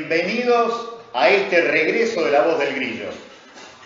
Bienvenidos a este regreso de La Voz del Grillo,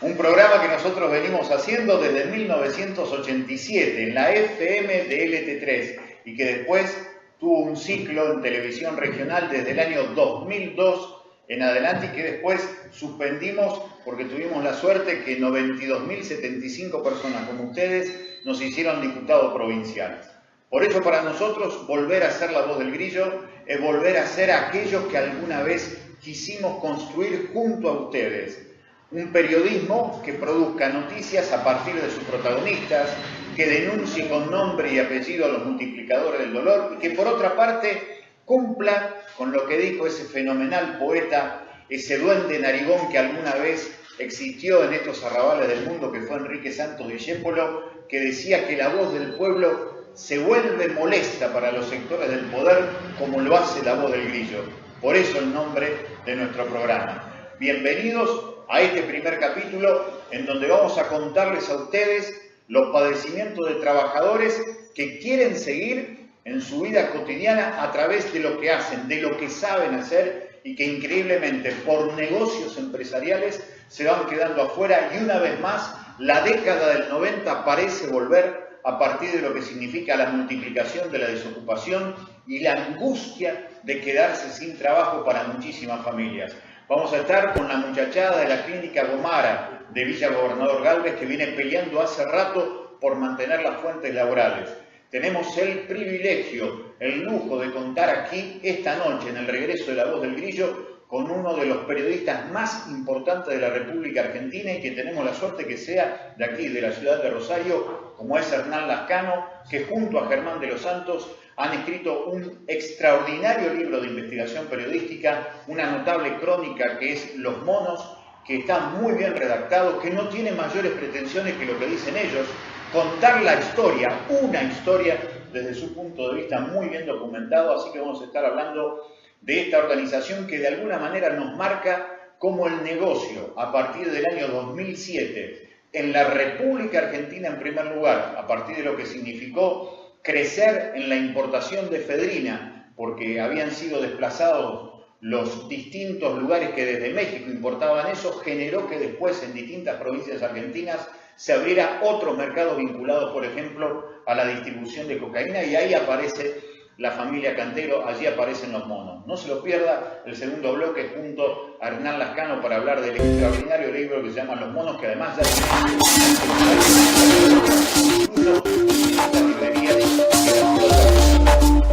un programa que nosotros venimos haciendo desde 1987 en la FM de LT3 y que después tuvo un ciclo en televisión regional desde el año 2002 en adelante y que después suspendimos porque tuvimos la suerte que 92.075 personas como ustedes nos hicieron diputados provinciales. Por eso para nosotros volver a ser La Voz del Grillo es volver a ser aquellos que alguna vez quisimos construir junto a ustedes. Un periodismo que produzca noticias a partir de sus protagonistas, que denuncie con nombre y apellido a los multiplicadores del dolor y que por otra parte cumpla con lo que dijo ese fenomenal poeta, ese duende narigón que alguna vez existió en estos arrabales del mundo, que fue Enrique Santos Discépolo, que decía que la voz del pueblo se vuelve molesta para los sectores del poder como lo hace La Voz del Grillo. Por eso el nombre de nuestro programa. Bienvenidos a este primer capítulo en donde vamos a contarles a ustedes los padecimientos de trabajadores que quieren seguir en su vida cotidiana a través de lo que hacen, de lo que saben hacer y que increíblemente por negocios empresariales se van quedando afuera y una vez más la década del 90 parece volver a partir de lo que significa la multiplicación de la desocupación y la angustia de quedarse sin trabajo para muchísimas familias. Vamos a estar con la muchachada de la clínica Gomara de Villa Gobernador Galvez que viene peleando hace rato por mantener las fuentes laborales. Tenemos el privilegio, el lujo de contar aquí esta noche en el regreso de La Voz del Grillo con uno de los periodistas más importantes de la República Argentina y que tenemos la suerte que sea de aquí, de la ciudad de Rosario, como es Hernán Lascano, que junto a Germán de los Santos han escrito un extraordinario libro de investigación periodística, una notable crónica que es Los Monos, que está muy bien redactado, que no tiene mayores pretensiones que lo que dicen ellos, contar la historia, una historia desde su punto de vista muy bien documentado, así que vamos a estar hablando de esta organización que de alguna manera nos marca como el negocio a partir del año 2007 en la República Argentina en primer lugar, a partir de lo que significó crecer en la importación de efedrina, porque habían sido desplazados los distintos lugares que desde México importaban eso, generó que después en distintas provincias argentinas se abriera otros mercados vinculados, por ejemplo, a la distribución de cocaína y ahí aparece la familia Cantero, allí aparecen Los Monos. No se lo pierda el segundo bloque junto a Hernán Lascano para hablar del extraordinario libro que se llama Los Monos, que además ya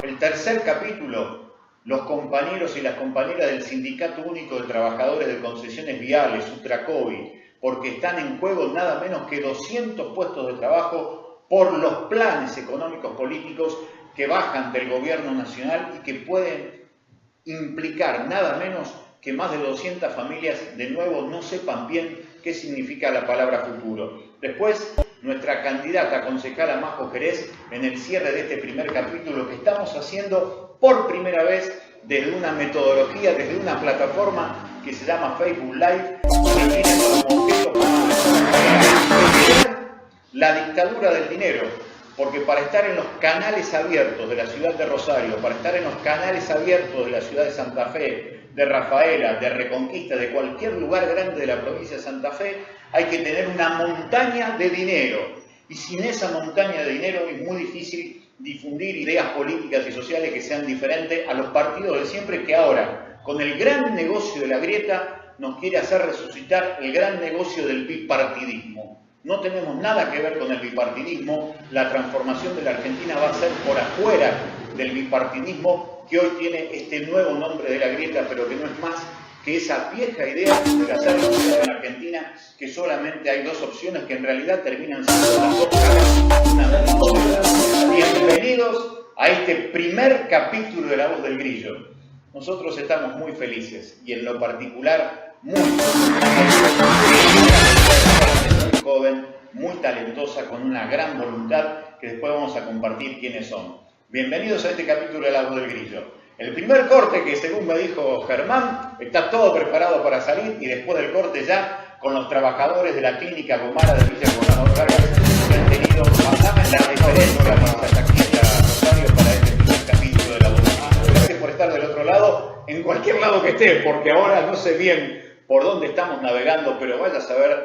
el tercer capítulo, los compañeros y las compañeras del Sindicato Único de Trabajadores de Concesiones Viales, Utracovi, porque están en juego nada menos que 200 puestos de trabajo por los planes económicos políticos que bajan del gobierno nacional y que pueden implicar nada menos que más de 200 familias de nuevo no sepan bien qué significa la palabra futuro. Después, nuestra candidata concejala Majo Jerez en el cierre de este primer capítulo que estamos haciendo por primera vez desde una metodología, desde una plataforma que se llama Facebook Live, que tiene como objeto la dictadura del dinero. Porque para estar en los canales abiertos de la ciudad de Rosario, para estar en los canales abiertos de la ciudad de Santa Fe, de Rafaela, de Reconquista, de cualquier lugar grande de la provincia de Santa Fe, hay que tener una montaña de dinero. Y sin esa montaña de dinero es muy difícil difundir ideas políticas y sociales que sean diferentes a los partidos de siempre, que ahora, con el gran negocio de la grieta, nos quiere hacer resucitar el gran negocio del bipartidismo. No tenemos nada que ver con el bipartidismo, la transformación de la Argentina va a ser por afuera del bipartidismo que hoy tiene este nuevo nombre de la grieta, pero que no es más que esa vieja idea de hacer la en Argentina, que solamente hay dos opciones que en realidad terminan siendo las dos caras, una. Bienvenidos a este primer capítulo de La Voz del Grillo. Nosotros estamos muy felices y en lo particular muy joven, muy talentosa, con una gran voluntad que después vamos a compartir quiénes son. Bienvenidos a este capítulo de La Voz del Grillo. El primer corte, que según me dijo Germán, está todo preparado para salir y después del corte ya con los trabajadores de la clínica Gomara de Villa Gobernador Galvez que han tenido, pasame la referencia para esta clínica Rosario para este primer capítulo de La Voz del Grillo. Gracias por estar del otro lado. En cualquier cualquier lado que esté, porque ahora no sé bien por dónde estamos navegando, pero vaya a saber.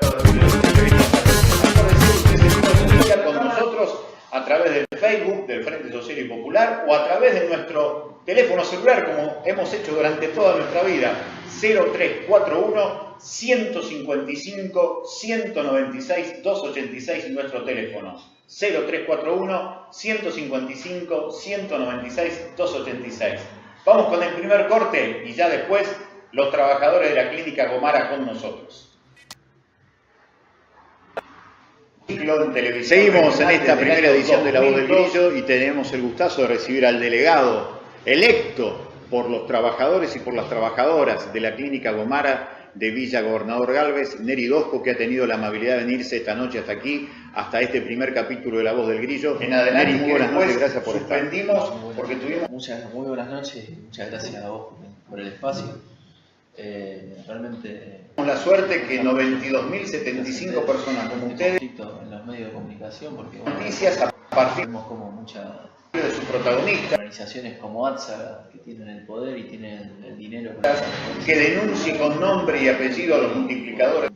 Con nosotros a través del Facebook del Frente Social y Popular o a través de nuestro teléfono celular, como hemos hecho durante toda nuestra vida, 0341 155 196 286, nuestro teléfono 0341 155 196 286. Vamos con el primer corte y ya después los trabajadores de la clínica Gomara con nosotros. Seguimos en esta primera edición de La Voz del Grillo y tenemos el gustazo de recibir al delegado electo por los trabajadores y por las trabajadoras de la clínica Gomara de Villa Gobernador Galvez, Neri Dosco, que ha tenido la amabilidad de venirse esta noche hasta aquí, hasta este primer capítulo de La Voz del Grillo. En adelante, Neri, muy buenas noches, gracias por estar. Porque tuvimos... Muy buenas noches, muchas gracias a vos por el espacio. Realmente la suerte que 92.075 personas como ustedes en los medios de comunicación, porque noticias a partir como mucha de su protagonista, organizaciones como ATSA que tienen el poder y tienen el dinero que denuncie con nombre y apellido a los multiplicadores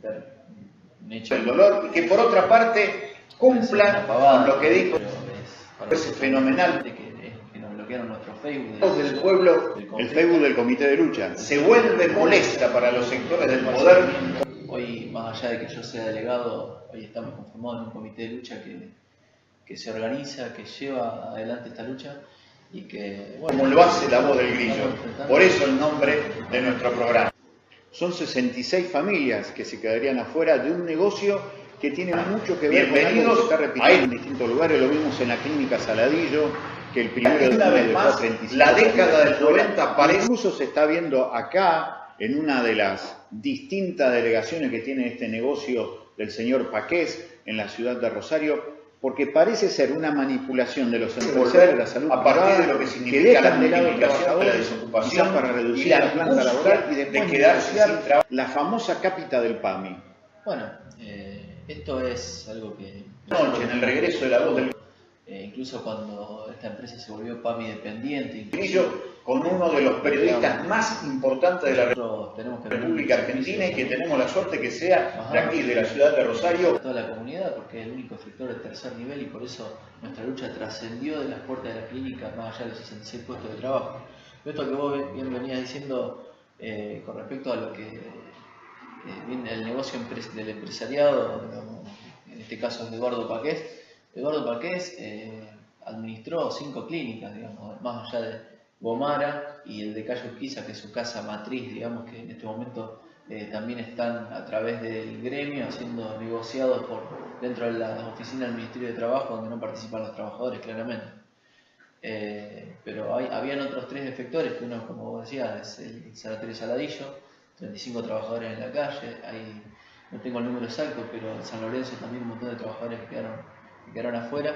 del dolor y que por otra parte cumplan con lo que dijo ese fenomenal nuestro Facebook del pueblo, el Facebook del Comité de Lucha. Se vuelve molesta para los sectores del poder. Hoy, más allá de que yo sea delegado, hoy estamos conformados en un comité de lucha que se organiza, que lleva adelante esta lucha y que, bueno, como lo hace La Voz del Grillo. Por eso el nombre de nuestro programa. Son 66 familias que se quedarían afuera de un negocio que tiene mucho que ver con algo que se está repitiendo en distintos lugares. Lo vimos en la clínica Saladillo, que el primero de una vez más, la década del 90 parece... Incluso se está viendo acá, en una de las distintas delegaciones que tiene este negocio del señor Paqués en la ciudad de Rosario, porque parece ser una manipulación de los empresarios de la salud a partir de lo que significa la multiplicación de la desocupación para reducir la planta laboral y después de quedarse sin trabajo. La famosa cápita del PAMI. Bueno, esto es algo que... Noche, en el regreso de La Voz del incluso cuando esta empresa se volvió PAMI dependiente, Grillo, con uno de los periodistas más importantes de la República Argentina y que tenemos la suerte que sea de aquí, de la ciudad de Rosario. Toda la comunidad, porque es el único sector de tercer nivel y por eso nuestra lucha trascendió de las puertas de la clínica más allá de los 66 puestos de trabajo. Esto que vos bien venías diciendo con respecto a lo que viene el negocio del empresariado, digamos, en este caso es de Eduardo Paqués. Eduardo Paqués administró 5 clínicas, digamos, más allá de Gomara y el de Cayo Urquiza, que es su casa matriz, digamos, que en este momento también están a través del gremio siendo negociados dentro de la oficina del Ministerio de Trabajo, donde no participan los trabajadores, claramente. Pero habían otros 3 efectores, que uno, como vos decías, es el Sanatorio Saladillo, 35 trabajadores en la calle, no tengo el número exacto, pero en San Lorenzo también un montón de trabajadores que quedaron afuera.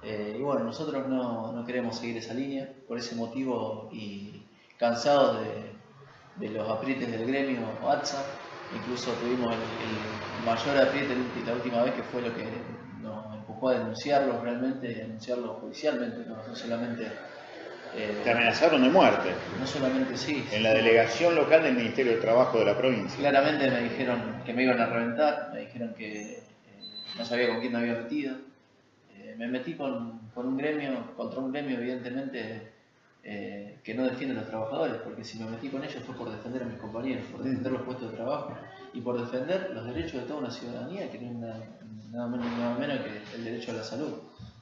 Y bueno, nosotros no queremos seguir esa línea, por ese motivo, y cansados de los aprietes del gremio ATSA, incluso tuvimos el mayor apriete la última vez, que fue lo que nos empujó a denunciarlos realmente, denunciarlos judicialmente, no solamente... Te amenazaron de muerte. No solamente sí. En la delegación local del Ministerio del Trabajo de la provincia. Claramente me dijeron que me iban a reventar, me dijeron que no sabía con quién me había metido. Me metí contra un gremio evidentemente que no defiende a los trabajadores, porque si me metí con ellos fue por defender a mis compañeros, por defender los puestos de trabajo y por defender los derechos de toda una ciudadanía, que no es nada menos que el derecho a la salud,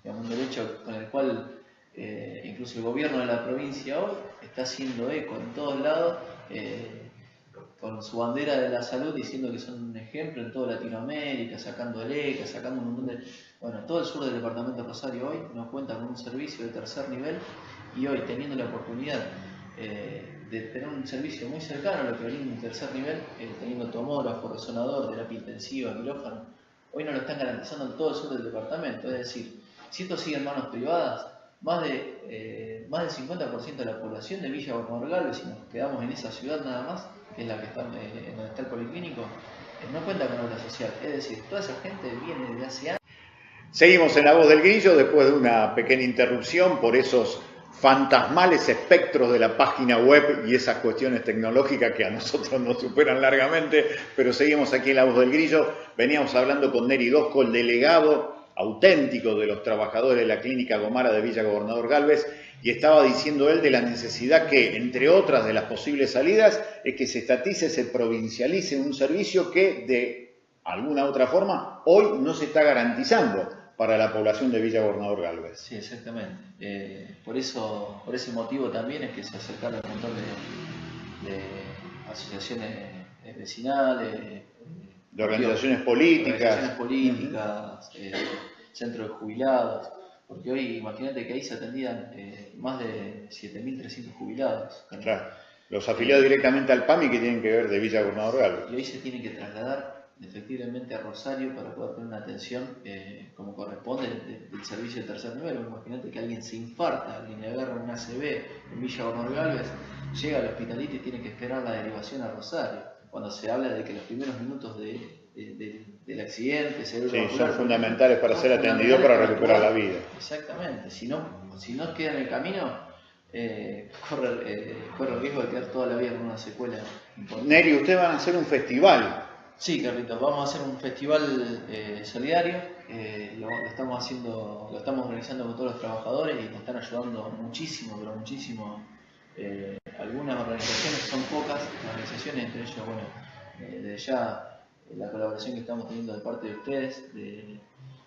digamos, un derecho con el cual incluso el gobierno de la provincia hoy está haciendo eco en todos lados, con su bandera de la salud, diciendo que son un ejemplo en toda Latinoamérica, sacando el ECA, sacando un montón de... Bueno, todo el sur del departamento de Rosario hoy nos cuenta con un servicio de tercer nivel y hoy teniendo la oportunidad de tener un servicio muy cercano a lo que venimos en tercer nivel, teniendo tomógrafo, resonador, terapia intensiva, quirófano, hoy nos lo están garantizando en todo el sur del departamento. Es decir, si esto sigue en manos privadas, más del 50% de la población de Villa Gobernador Galvez, si nos quedamos en esa ciudad nada más, que es la que está en donde está el policlínico, no cuenta con obra social. Es decir, toda esa gente viene desde hace años. Seguimos en La Voz del Grillo después de una pequeña interrupción por esos fantasmales espectros de la página web y esas cuestiones tecnológicas que a nosotros nos superan largamente, pero seguimos aquí en La Voz del Grillo. Veníamos hablando con Neri Dosco, el delegado auténtico de los trabajadores de la Clínica Gomara de Villa Gobernador Gálvez, y estaba diciendo él de la necesidad que, entre otras de las posibles salidas, es que se estatice, se provincialice un servicio que de alguna otra forma hoy no se está garantizando para la población de Villa Gobernador Gálvez. Sí, exactamente. Por ese motivo también es que se acercaron un montón de asociaciones vecinales, de organizaciones políticas, centros de jubilados, porque hoy imagínate que ahí se atendían más de 7.300 jubilados. Claro, los afiliados directamente al PAMI que tienen que ver de Villa Gobernador Gálvez. Y hoy se tienen que trasladar efectivamente a Rosario para poder tener una atención como corresponde del servicio de tercer nivel. Imagínate que alguien se infarta, alguien le agarra un ACV en Villa Gobernador Gálvez, llega al hospitalito y tiene que esperar la derivación a Rosario. Cuando se habla de que los primeros minutos del accidente son fundamentales para ser atendido, para recuperar la vida. Exactamente. Si no queda en el camino, corre el riesgo de quedar toda la vida con una secuela importante. Neri, ustedes van a hacer un festival. Sí, Carlitos, vamos a hacer un festival solidario. Lo estamos organizando con todos los trabajadores y nos están ayudando muchísimo, pero muchísimo. Algunas organizaciones, son pocas organizaciones, entre ellos, bueno, desde ya la colaboración que estamos teniendo de parte de ustedes,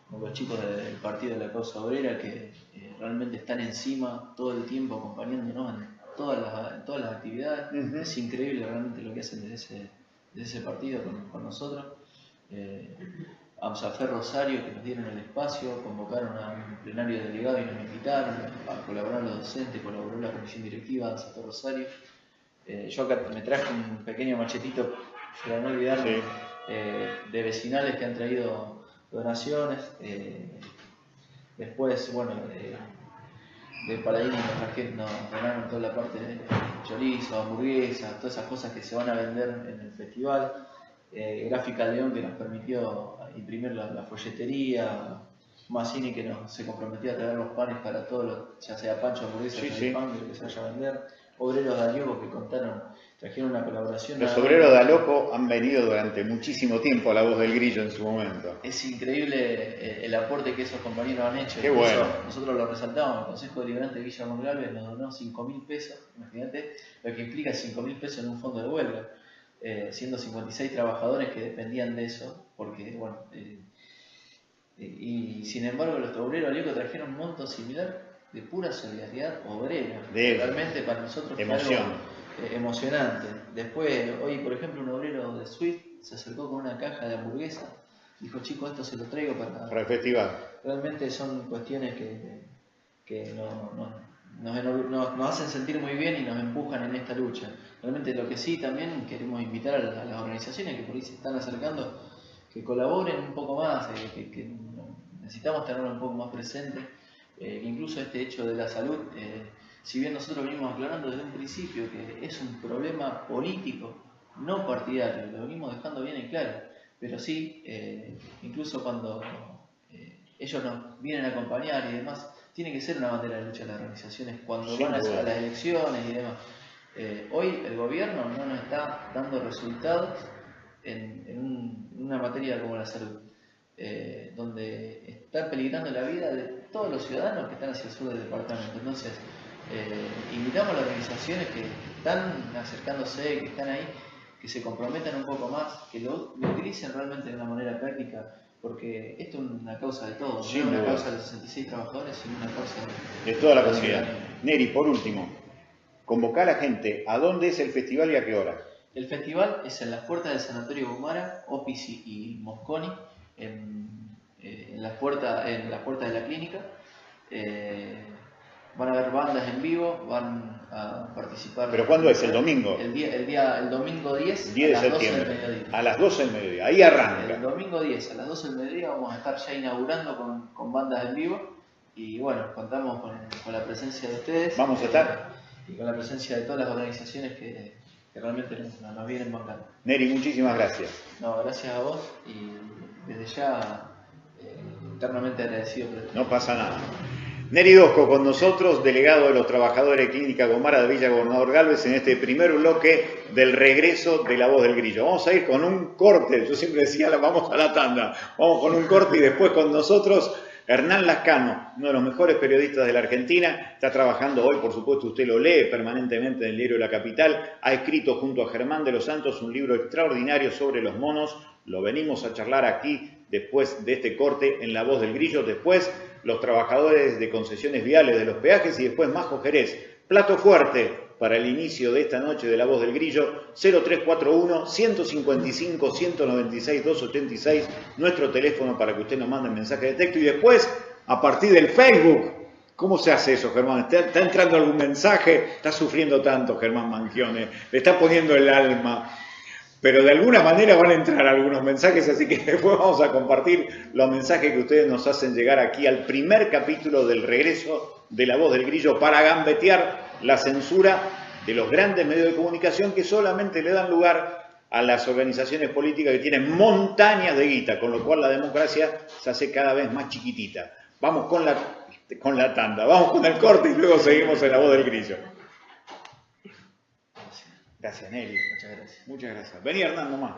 con los chicos del Partido de la Causa Obrera, que realmente están encima todo el tiempo acompañándonos en todas las actividades. Es increíble realmente lo que hacen desde ese partido con nosotros. AMSAFER Rosario, que nos dieron el espacio, convocaron a un plenario de delegado y nos invitaron a colaborar los docentes, colaboró la comisión directiva de AMSAFER Rosario. Yo acá me traje un pequeño machetito para no olvidarme, de vecinales que han traído donaciones. Después, bueno, de Paladini nos donaron toda la parte de chorizo, hamburguesas, todas esas cosas que se van a vender en el festival. Gráfica León, que nos permitió imprimir la folletería. Mazzini, que se comprometió a traer los panes para todos, ya sea pancho, hamburguesa, pan, lo que se vaya a vender. Obreros de Aloco, que trajeron una colaboración. Los obreros de Aloco han venido durante muchísimo tiempo a La Voz del Grillo en su momento. Es increíble el aporte que esos compañeros han hecho. Qué bueno. Nosotros lo resaltamos. El Consejo Deliberante de Villa Gobernador Gálvez nos donó 5.000 pesos, imagínate lo que implica 5.000 pesos en un fondo de huelga. Siendo 56 trabajadores que dependían de eso, porque, bueno, y sin embargo los obreros de Aloco trajeron un monto similar de pura solidaridad obrera. Realmente para nosotros fue algo emocionante. Después, hoy por ejemplo, un obrero de Swift se acercó con una caja de hamburguesa, dijo: chicos, esto se lo traigo para el festival. Realmente son cuestiones que nos hacen sentir muy bien y nos empujan en esta lucha. Realmente lo que sí también queremos invitar a las organizaciones que por ahí se están acercando, que colaboren un poco más, que necesitamos tenerlo un poco más presente, que incluso este hecho de la salud, si bien nosotros venimos aclarando desde un principio que es un problema político, no partidario, lo venimos dejando bien en claro, pero sí, incluso cuando ellos nos vienen a acompañar y demás, tiene que ser una bandera de lucha de las organizaciones cuando van a las elecciones y demás. Hoy el gobierno no nos está dando resultados en una materia como la salud, donde está peligrando la vida de todos los ciudadanos que están hacia el sur del departamento. Entonces, invitamos a las organizaciones que están acercándose, que están ahí, que se comprometan un poco más, que lo utilicen realmente de una manera práctica, porque esto es una causa de todos, no es una causa de los 66 trabajadores, sino una causa de toda la comunidad. Neri, por último, convocar a la gente, ¿a dónde es el festival y a qué hora? El festival es en las puertas del Sanatorio Gomara, Opici y Mosconi, en las puertas de la clínica. Van a haber bandas en vivo, van a participar. ¿Pero cuándo es? ¿El domingo? El domingo 10 de septiembre. A las 12 del mediodía, ahí arranca. El domingo 10 a las 12 del mediodía vamos a estar ya inaugurando con bandas en vivo. Y bueno, contamos con la presencia de ustedes. Vamos a estar. Y con la presencia de todas las organizaciones que realmente nos vienen bancando. Neri, muchísimas gracias. No, gracias a vos y desde ya eternamente agradecido por esto. No pasa nada. Neri Dosco con nosotros, delegado de los trabajadores de Clínica Gomara de Villa Gobernador Galvez, en este primer bloque del regreso de La Voz del Grillo. Vamos a ir con un corte, yo siempre decía, vamos a la tanda, vamos con un corte y después con nosotros Hernán Lascano, uno de los mejores periodistas de la Argentina, está trabajando hoy, por supuesto, usted lo lee permanentemente en el diario La Capital, ha escrito junto a Germán de los Santos un libro extraordinario sobre los monos, lo venimos a charlar aquí después de este corte en La Voz del Grillo, después los trabajadores de concesiones viales de los peajes y después Majo Jerez. Plato fuerte para el inicio de esta noche de La Voz del Grillo, 0341-155-196-286, nuestro teléfono para que usted nos mande un mensaje de texto y después, a partir del Facebook, ¿cómo se hace eso, Germán? ¿Está entrando algún mensaje? Está sufriendo tanto Germán Mangione, le está poniendo el alma. Pero de alguna manera van a entrar algunos mensajes, así que después vamos a compartir los mensajes que ustedes nos hacen llegar aquí al primer capítulo del regreso de La Voz del Grillo para gambetear la censura de los grandes medios de comunicación que solamente le dan lugar a las organizaciones políticas que tienen montañas de guita, con lo cual la democracia se hace cada vez más chiquitita. Vamos con la tanda, vamos con el corte y luego seguimos en La Voz del Grillo. Gracias, Nelly. Muchas gracias. Muchas gracias. Vení, Hernán, nomás.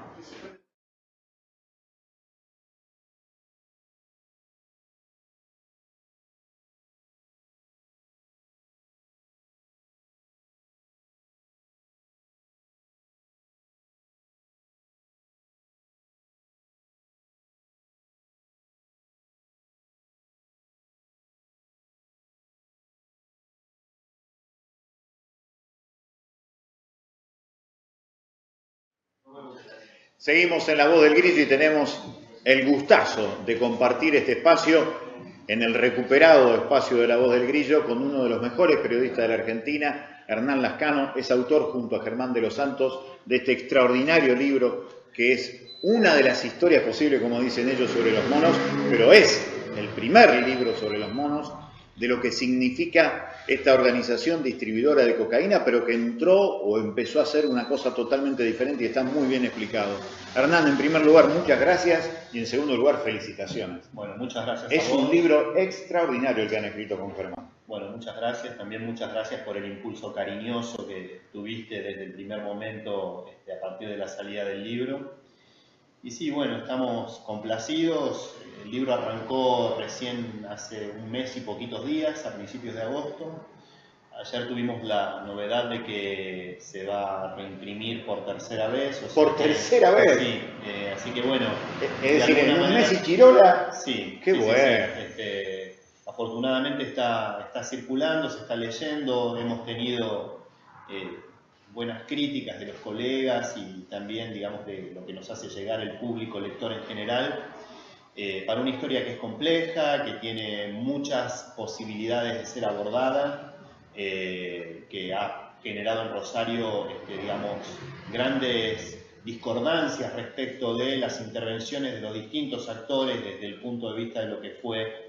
Seguimos en La Voz del Grillo y tenemos el gustazo de compartir este espacio en el recuperado espacio de La Voz del Grillo con uno de los mejores periodistas de la Argentina, Hernán Lascano, es autor junto a Germán de los Santos de este extraordinario libro que es una de las historias posibles, como dicen ellos, sobre los monos, pero es el primer libro sobre los monos de lo que significa esta organización distribuidora de cocaína, pero que entró o empezó a hacer una cosa totalmente diferente y está muy bien explicado. Hernán, en primer lugar, muchas gracias y en segundo lugar, felicitaciones. Bueno, muchas gracias Es a vos. un libro extraordinario el que han escrito con Germán. Bueno, muchas gracias. También muchas gracias por el impulso cariñoso que tuviste desde el primer momento a partir de la salida del libro. Y sí, bueno, estamos complacidos. El libro arrancó recién hace un mes y poquitos días, a principios de agosto. Ayer tuvimos la novedad de que se va a reimprimir por tercera vez. O sea ¿Por tercera vez? Sí, así que bueno. Es decir, en un mes y Chirola. Sí. Qué sí, bueno. Sí. Afortunadamente está circulando, se está leyendo, hemos tenido buenas críticas de los colegas y también, digamos, de lo que nos hace llegar el público lector en general, para una historia que es compleja, que tiene muchas posibilidades de ser abordada, que ha generado en Rosario, digamos, grandes discordancias respecto de las intervenciones de los distintos actores desde el punto de vista de lo que fue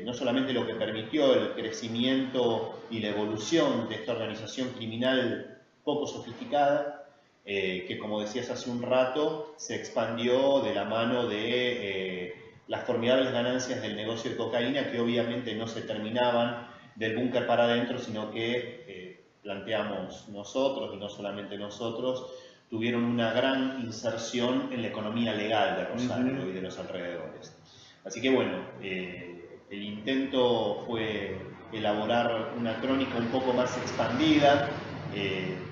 no solamente lo que permitió el crecimiento y la evolución de esta organización criminal poco sofisticada, que como decías hace un rato, se expandió de la mano de las formidables ganancias del negocio de cocaína, que obviamente no se terminaban del búnker para adentro, sino que planteamos nosotros, y no solamente nosotros, tuvieron una gran inserción en la economía legal de Rosario y de los alrededores. Así que bueno, el intento fue elaborar una crónica un poco más expandida,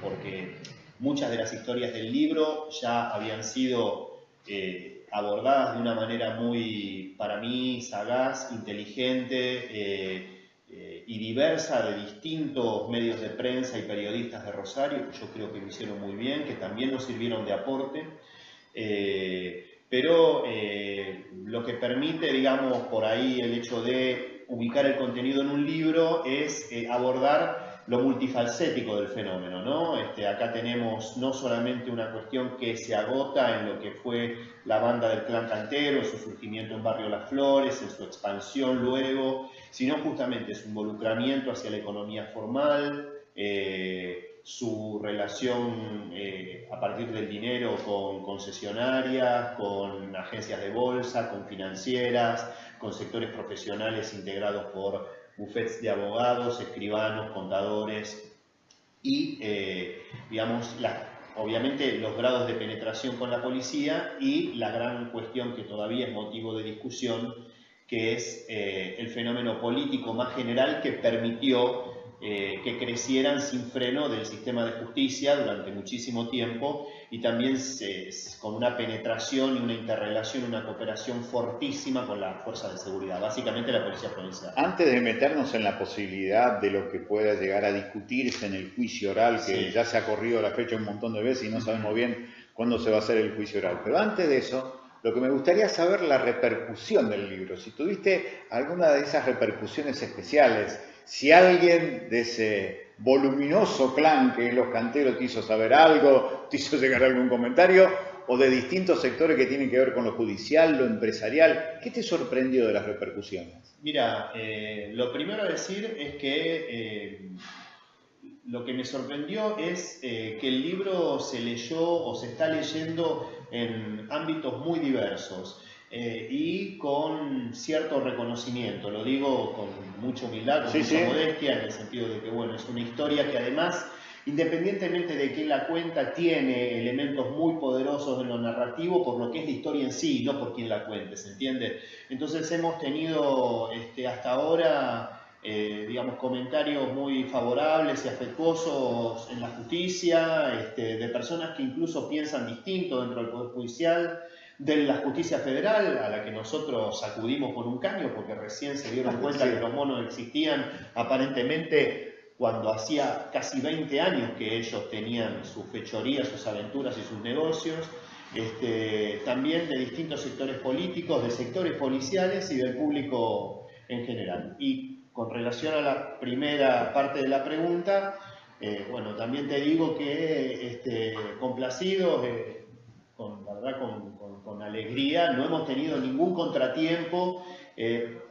porque muchas de las historias del libro ya habían sido abordadas de una manera muy, para mí, sagaz, inteligente y diversa de distintos medios de prensa y periodistas de Rosario, que yo creo que lo hicieron muy bien, que también nos sirvieron de aporte. Pero lo que permite, digamos, por ahí el hecho de ubicar el contenido en un libro es abordar lo multifacético del fenómeno, ¿no? Acá tenemos no solamente una cuestión que se agota en lo que fue la banda del Clan Cantero, en su surgimiento en Barrio Las Flores, en su expansión luego, sino justamente su involucramiento hacia la economía formal, su relación a partir del dinero con concesionarias, con agencias de bolsa, con financieras, con sectores profesionales integrados por bufetes de abogados, escribanos, contadores y, digamos, obviamente los grados de penetración con la policía y la gran cuestión que todavía es motivo de discusión, que es el fenómeno político más general que permitió que crecieran sin freno del sistema de justicia durante muchísimo tiempo y también con una penetración y una interrelación, una cooperación fortísima con las fuerzas de seguridad, básicamente la policía provincial. Antes de meternos en la posibilidad de lo que pueda llegar a discutirse en el juicio oral, que ya se ha corrido la fecha un montón de veces y no sabemos bien cuándo se va a hacer el juicio oral, pero antes de eso, lo que me gustaría saber la repercusión del libro, si tuviste alguna de esas repercusiones especiales, si alguien de ese voluminoso clan que es Los Canteros te hizo saber algo, te hizo llegar algún comentario, o de distintos sectores que tienen que ver con lo judicial, lo empresarial, ¿qué te sorprendió de las repercusiones? Mira, lo primero a decir es que lo que me sorprendió es que el libro se leyó o se está leyendo en ámbitos muy diversos. Y con cierto reconocimiento, lo digo con mucha humildad, con mucha modestia, en el sentido de que, bueno, es una historia que además, independientemente de quién la cuenta, tiene elementos muy poderosos en lo narrativo por lo que es la historia en sí, no por quién la cuente, ¿se entiende? Entonces hemos tenido hasta ahora, digamos, comentarios muy favorables y afectuosos en la justicia, de personas que incluso piensan distinto dentro del Poder Judicial, de la justicia federal, a la que nosotros sacudimos con un caño porque recién se dieron cuenta que los monos existían aparentemente cuando hacía casi 20 años que ellos tenían sus fechorías, sus aventuras y sus negocios, también de distintos sectores políticos, de sectores policiales y del público en general. Y con relación a la primera parte de la pregunta, bueno, también te digo que complacidos, la verdad con alegría, no hemos tenido ningún contratiempo.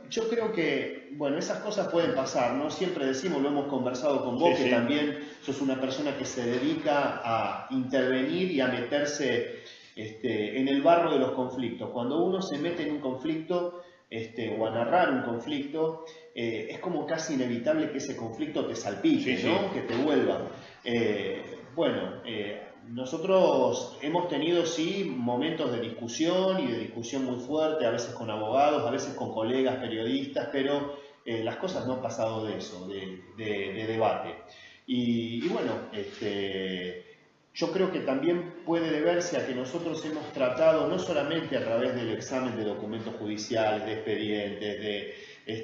Yo creo que, bueno, esas cosas pueden pasar, ¿no? Siempre decimos, lo hemos conversado con vos, que también sos una persona que se dedica a intervenir y a meterse en el barro de los conflictos. Cuando uno se mete en un conflicto o a narrar un conflicto, es como casi inevitable que ese conflicto te salpique, ¿no? Que te vuelva. Nosotros hemos tenido, sí, momentos de discusión y de discusión muy fuerte, a veces con abogados, a veces con colegas periodistas, pero las cosas no han pasado de eso, de debate. Y bueno, yo creo que también puede deberse a que nosotros hemos tratado, no solamente a través del examen de documentos judiciales, de expedientes,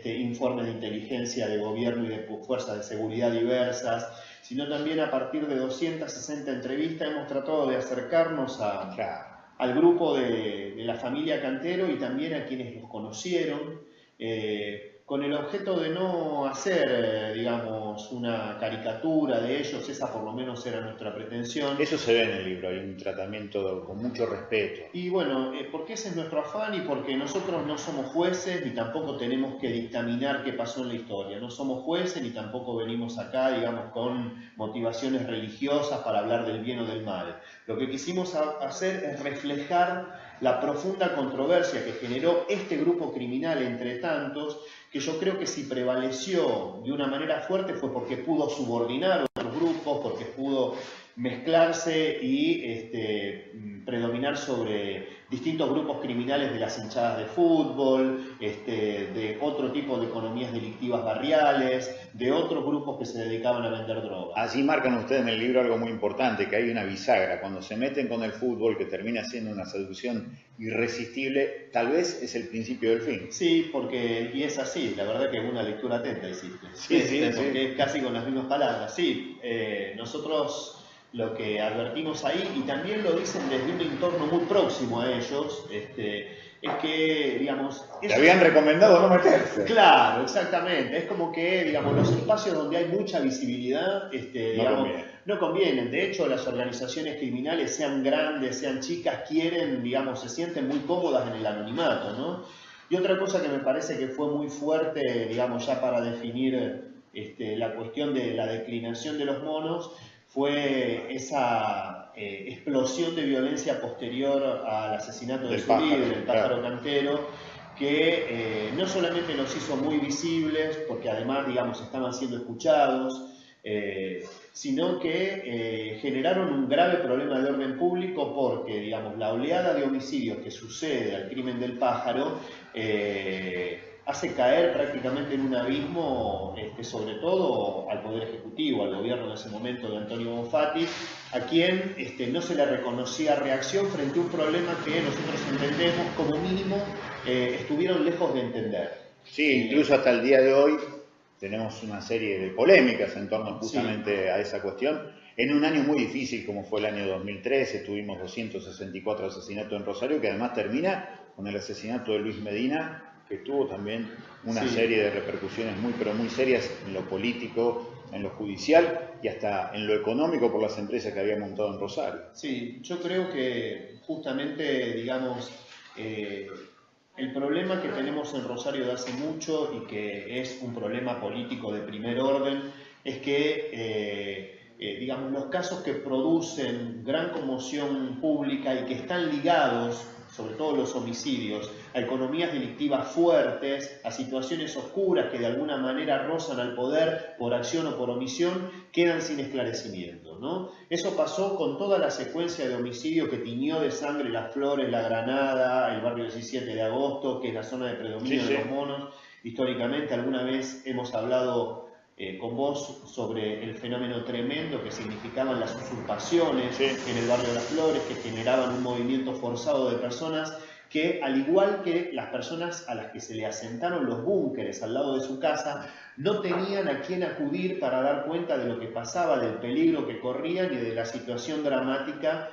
de informes de inteligencia de gobierno y de fuerzas de seguridad diversas, sino también a partir de 260 entrevistas hemos tratado de acercarnos al grupo de la familia Cantero y también a quienes los conocieron, con el objeto de no hacer, digamos, una caricatura de ellos, esa por lo menos era nuestra pretensión. Eso se ve en el libro, hay un tratamiento con mucho respeto. Y bueno, porque ese es nuestro afán y porque nosotros no somos jueces ni tampoco tenemos que dictaminar qué pasó en la historia. No somos jueces ni tampoco venimos acá, digamos, con motivaciones religiosas para hablar del bien o del mal. Lo que quisimos hacer es reflejar la profunda controversia que generó este grupo criminal entre tantos, que yo creo que si prevaleció de una manera fuerte fue porque pudo subordinar a otros grupos, porque pudo mezclarse y predominar sobre distintos grupos criminales de las hinchadas de fútbol, de otro tipo de economías delictivas barriales, de otros grupos que se dedicaban a vender drogas. Allí marcan ustedes en el libro algo muy importante, que hay una bisagra. Cuando se meten con el fútbol, que termina siendo una seducción irresistible, tal vez es el principio del fin. Sí, y es así, la verdad que es una lectura atenta hiciste. Porque es casi con las mismas palabras. Sí, nosotros lo que advertimos ahí, y también lo dicen desde un entorno muy próximo a ellos, es que, digamos... Te habían recomendado no meterse. Claro, exactamente. Es como que, digamos, los espacios donde hay mucha visibilidad, no convienen. De hecho, las organizaciones criminales, sean grandes, sean chicas, quieren, digamos, se sienten muy cómodas en el anonimato, ¿no? Y otra cosa que me parece que fue muy fuerte, digamos, ya para definir la cuestión de la declinación de los monos, fue esa explosión de violencia posterior al asesinato de su líder, el pájaro cantero, que no solamente los hizo muy visibles, porque además, digamos, estaban siendo escuchados, sino que generaron un grave problema de orden público porque, digamos, la oleada de homicidios que sucede al crimen del pájaro hace caer prácticamente en un abismo, sobre todo al Poder Ejecutivo, al gobierno de ese momento de Antonio Bonfatti, a quien no se le reconocía reacción frente a un problema que nosotros entendemos como mínimo estuvieron lejos de entender. Sí, incluso hasta el día de hoy tenemos una serie de polémicas en torno justamente a esa cuestión. En un año muy difícil como fue el año 2013, tuvimos 264 asesinatos en Rosario, que además termina con el asesinato de Luis Medina, que tuvo también una serie de repercusiones pero muy serias en lo político, en lo judicial y hasta en lo económico por las empresas que había montado en Rosario. Sí, yo creo que justamente, digamos, el problema que tenemos en Rosario de hace mucho y que es un problema político de primer orden es que, digamos, los casos que producen gran conmoción pública y que están ligados, sobre todo los homicidios, a economías delictivas fuertes, a situaciones oscuras que de alguna manera rozan al poder por acción o por omisión, quedan sin esclarecimiento, ¿no? Eso pasó con toda la secuencia de homicidios que tiñó de sangre Las Flores, La Granada, el barrio 17 de agosto, que es la zona de predominio de los monos. Históricamente, alguna vez hemos hablado con vos sobre el fenómeno tremendo que significaban las usurpaciones en el barrio de Las Flores, que generaban un movimiento forzado de personas que, al igual que las personas a las que se le asentaron los búnkeres al lado de su casa, no tenían a quién acudir para dar cuenta de lo que pasaba, del peligro que corrían y de la situación dramática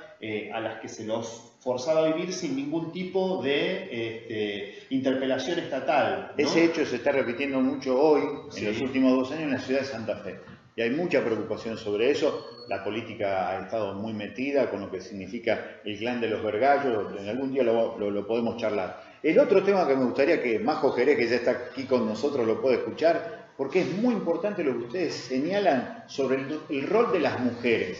a las que se los forzaba a vivir sin ningún tipo de interpelación estatal, ¿no? Ese hecho se está repitiendo mucho hoy, en los últimos 2 años, en la ciudad de Santa Fe. Y hay mucha preocupación sobre eso. La política ha estado muy metida con lo que significa el clan de los Vergallos. En algún día lo podemos charlar. El otro tema que me gustaría que Majo Jerez, que ya está aquí con nosotros, lo pueda escuchar, porque es muy importante lo que ustedes señalan sobre el rol de las mujeres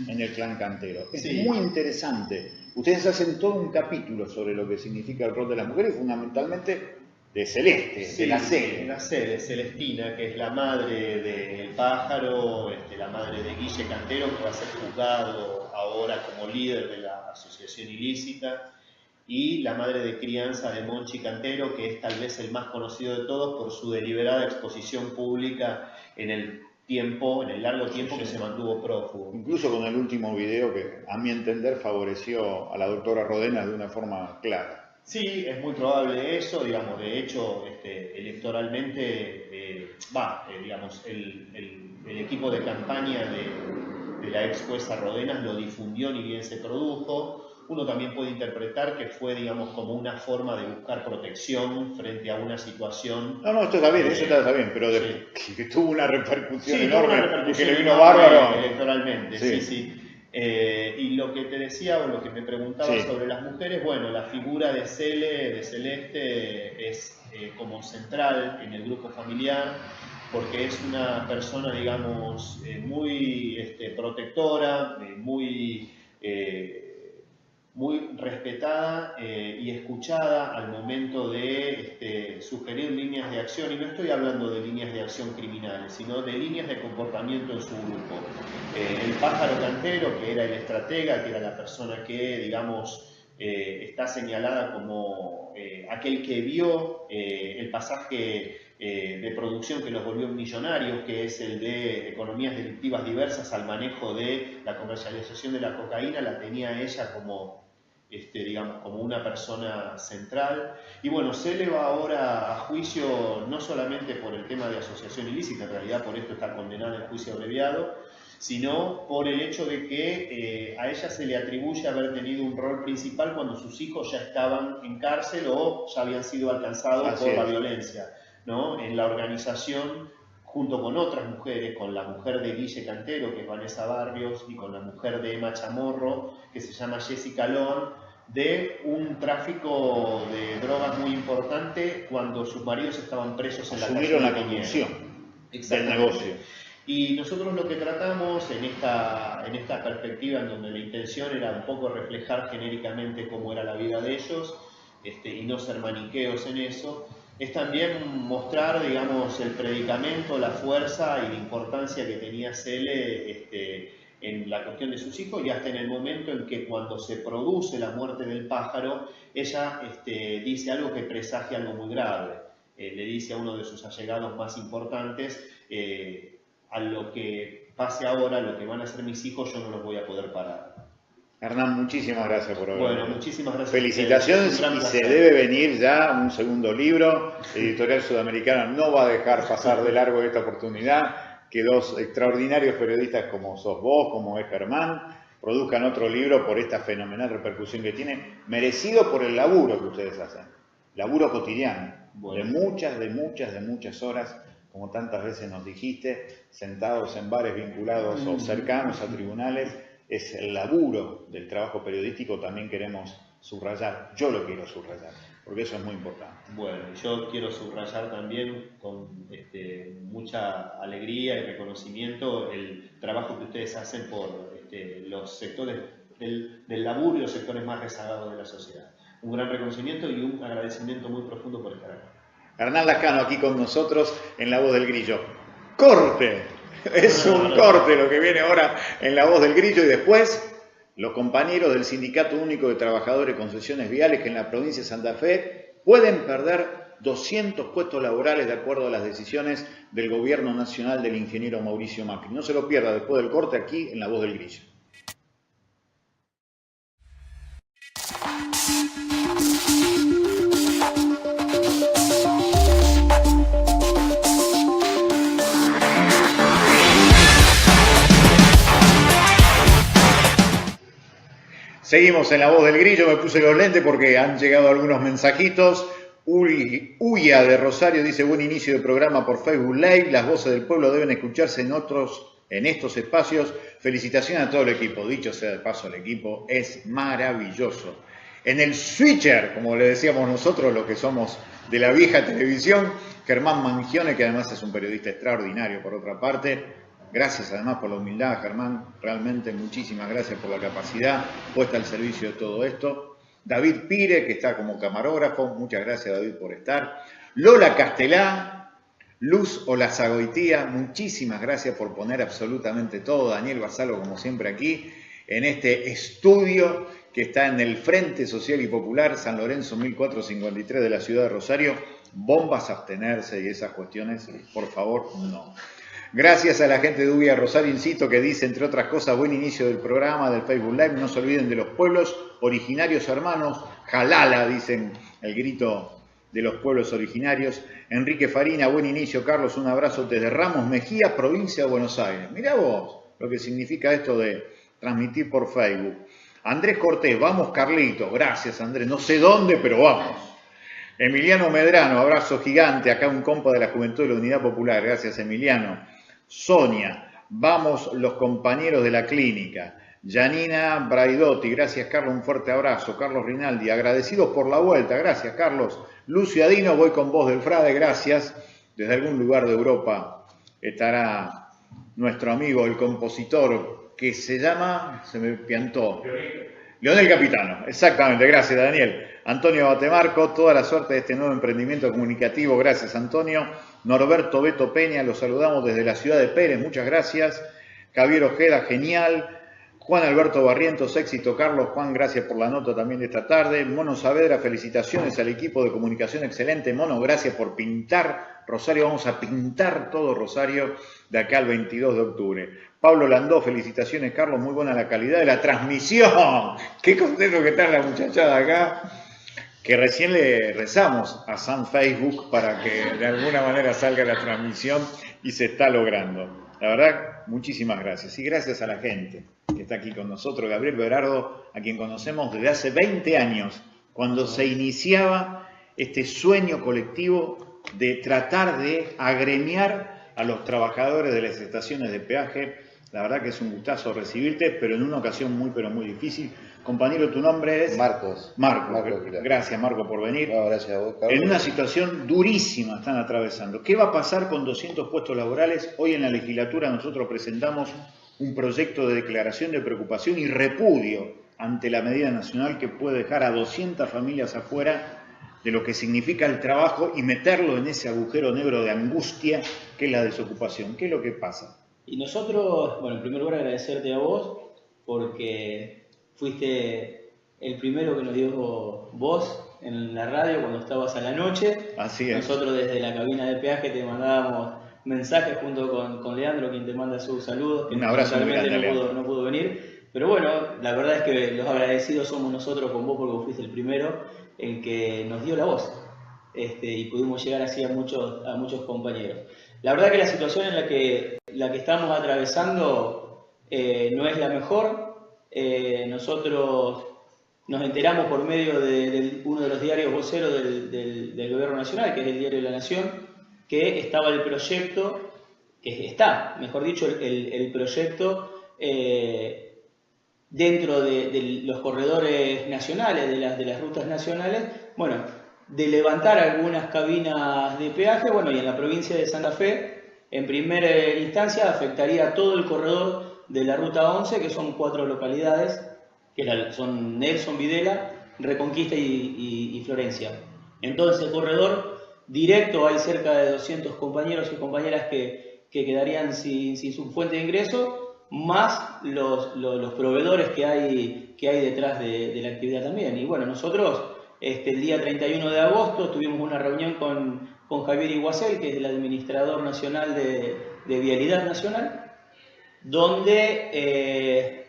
en el clan cantero. Es muy interesante. Ustedes hacen todo un capítulo sobre lo que significa el rol de las mujeres, fundamentalmente de Celeste, de la Cele. La Cele, Celestina, que es la madre del pájaro, la madre de Guille Cantero, que va a ser juzgado ahora como líder de la asociación ilícita, y la madre de crianza de Monchi Cantero, que es tal vez el más conocido de todos por su deliberada exposición pública en el largo tiempo que se mantuvo prófugo. Incluso con el último video que, a mi entender, favoreció a la doctora Rodenas de una forma clara. Sí, es muy probable eso, digamos, de hecho, electoralmente, digamos, el equipo de campaña de la ex jueza Rodenas lo difundió ni bien se produjo. Uno también puede interpretar que fue, digamos, como una forma de buscar protección frente a una situación... No, esto está bien, eso está bien, pero que tuvo una repercusión enorme, tuvo una repercusión y que le vino bárbaro. Electoralmente, sí. Y lo que te decía, o lo que me preguntaba sobre las mujeres, bueno, la figura de Celeste, es como central en el grupo familiar, porque es una persona, digamos, muy protectora, muy respetada y escuchada al momento de sugerir líneas de acción, y no estoy hablando de líneas de acción criminales, sino de líneas de comportamiento en su grupo. El pájaro cantero, que era el estratega, que era la persona que, digamos, está señalada como aquel que vio el pasaje de producción que los volvió millonarios, que es el de economías delictivas diversas al manejo de la comercialización de la cocaína, la tenía ella como, digamos, como una persona central. Y bueno, Cele va ahora a juicio no solamente por el tema de asociación ilícita, en realidad por esto está condenada en juicio abreviado, sino por el hecho de que a ella se le atribuye haber tenido un rol principal cuando sus hijos ya estaban en cárcel o ya habían sido alcanzados por la violencia, ¿no? En la organización, junto con otras mujeres, con la mujer de Guille Cantero, que es Vanessa Barrios, y con la mujer de Emma Chamorro, que se llama Jessica Loan, de un tráfico de drogas muy importante cuando sus maridos estaban presos en la cárcel. Asumieron la conducción del negocio. Y nosotros lo que tratamos en esta perspectiva, en donde la intención era un poco reflejar genéricamente cómo era la vida de ellos, y no ser maniqueos en eso, es también mostrar, digamos, el predicamento, la fuerza y la importancia que tenía Cele en la cuestión de sus hijos, y hasta en el momento en que cuando se produce la muerte del pájaro, ella dice algo que presagia algo muy grave. Le dice a uno de sus allegados más importantes, a lo que pase ahora, lo que van a hacer mis hijos, yo no los voy a poder parar. Hernán, muchísimas gracias por haber venido. Bueno, muchísimas gracias. Felicitaciones, y se debe venir ya un segundo libro. Editorial Sudamericana no va a dejar pasar de largo esta oportunidad, que dos extraordinarios periodistas como sos vos, como es Germán, produzcan otro libro por esta fenomenal repercusión que tiene, merecido por el laburo que ustedes hacen, laburo cotidiano, bueno, de muchas horas, como tantas veces nos dijiste, sentados en bares vinculados o cercanos a tribunales. Es el laburo del trabajo periodístico, también queremos subrayar, yo lo quiero subrayar, porque eso es muy importante. Bueno, yo quiero subrayar también con mucha alegría y reconocimiento el trabajo que ustedes hacen por los sectores del laburo y los sectores más rezagados de la sociedad. Un gran reconocimiento y un agradecimiento muy profundo por estar acá. Hernán Lascano aquí con nosotros en La Voz del Grillo. ¡Corte! Es un corte lo que viene ahora en La Voz del Grillo, y después los compañeros del Sindicato Único de Trabajadores de Concesiones Viales, que en la provincia de Santa Fe pueden perder 200 puestos laborales de acuerdo a las decisiones del gobierno nacional del ingeniero Mauricio Macri. No se lo pierda después del corte aquí en La Voz del Grillo. Seguimos en La Voz del Grillo, me puse los lentes porque han llegado algunos mensajitos. Uya de Rosario dice: buen inicio de programa por Facebook Live, las voces del pueblo deben escucharse en estos espacios. Felicitaciones a todo el equipo, dicho sea de paso, el equipo es maravilloso. En el switcher, como le decíamos nosotros, los que somos de la vieja televisión, Germán Mangione, que además es un periodista extraordinario por otra parte. Gracias además por la humildad, Germán, realmente muchísimas gracias por la capacidad puesta al servicio de todo esto. David Pire, que está como camarógrafo, muchas gracias David por estar. Lola Castelá, Luz Olazagoitía, muchísimas gracias por poner absolutamente todo. Daniel Basalo, como siempre aquí, en este estudio que está en el Frente Social y Popular, San Lorenzo 1453 de la ciudad de Rosario. Bombas, abstenerse y esas cuestiones, por favor, no. Gracias a la gente de Ubia Rosario Incito, que dice, entre otras cosas, buen inicio del programa del Facebook Live. No se olviden de los pueblos originarios hermanos. Jalala, dicen el grito de los pueblos originarios. Enrique Farina, buen inicio, Carlos. Un abrazo desde Ramos Mejía, provincia de Buenos Aires. Mirá vos lo que significa esto de transmitir por Facebook. Andrés Cortés, vamos Carlitos. Gracias Andrés, no sé dónde, pero vamos. Emiliano Medrano, abrazo gigante. Acá un compa de la Juventud de la Unidad Popular. Gracias Emiliano. Sonia, vamos los compañeros de la clínica. Janina Braidotti, gracias Carlos, un fuerte abrazo. Carlos Rinaldi, agradecidos por la vuelta, gracias Carlos. Lucio Adino, voy con vos del Frade, gracias. Desde algún lugar de Europa estará nuestro amigo, el compositor, que se llama, se me piantó, Leonel Capitano, exactamente, gracias Daniel. Antonio Batemarco, toda la suerte de este nuevo emprendimiento comunicativo, gracias Antonio. Norberto Beto Peña, los saludamos desde la ciudad de Pérez, muchas gracias. Javier Ojeda, genial. Juan Alberto Barrientos, éxito Carlos. Juan, gracias por la nota también de esta tarde. Mono Saavedra, felicitaciones al equipo de comunicación excelente. Mono, gracias por pintar Rosario, vamos a pintar todo Rosario de acá al 22 de octubre. Pablo Landó, felicitaciones Carlos, muy buena la calidad de la transmisión. Qué contento que está la muchachada acá. Que recién le rezamos a San Facebook para que de alguna manera salga la transmisión y se está logrando. La verdad, muchísimas gracias. Y gracias a la gente que está aquí con nosotros. Gabriel Berardo, a quien conocemos desde hace 20 años, cuando se iniciaba este sueño colectivo de tratar de agremiar a los trabajadores de las estaciones de peaje. La verdad que es un gustazo recibirte, pero en una ocasión muy, pero muy difícil, Compañero, tu nombre es... Marcos. Marco, claro. Gracias Marco por venir. No, gracias a vos, Carlos. En una situación durísima están atravesando. ¿Qué va a pasar con 200 puestos laborales? Hoy en la legislatura nosotros presentamos un proyecto de declaración de preocupación y repudio ante la medida nacional que puede dejar a 200 familias afuera de lo que significa el trabajo y meterlo en ese agujero negro de angustia que es la desocupación. ¿Qué es lo que pasa? Y nosotros, bueno, en primer lugar agradecerte a vos porque fuiste el primero que nos dio voz en la radio cuando estabas a la noche. Así es. Nosotros desde la cabina de peaje te mandábamos mensajes junto con Leandro, quien te manda sus saludos, que un abrazo muy grande, no pudo venir. Pero bueno, la verdad es que los agradecidos somos nosotros con vos porque fuiste el primero en que nos dio la voz. Y pudimos llegar así a muchos compañeros. La verdad que la situación en la que estamos atravesando no es la mejor. Nosotros nos enteramos por medio de uno de los diarios voceros del Gobierno Nacional, que es el Diario de la Nación, que estaba el proyecto, que está, mejor dicho, el proyecto dentro de los corredores nacionales, de las rutas nacionales, bueno, de levantar algunas cabinas de peaje, bueno, y en la provincia de Santa Fe, en primera instancia, afectaría a todo el corredor de la Ruta 11, que son 4 localidades, que son Nelson, Videla, Reconquista y Florencia. Entonces, el corredor directo, hay cerca de 200 compañeros y compañeras que quedarían sin su fuente de ingreso, más los proveedores que hay detrás de la actividad también. Y bueno, nosotros el día 31 de agosto tuvimos una reunión con Javier Iguacel, que es el administrador nacional de Vialidad Nacional, donde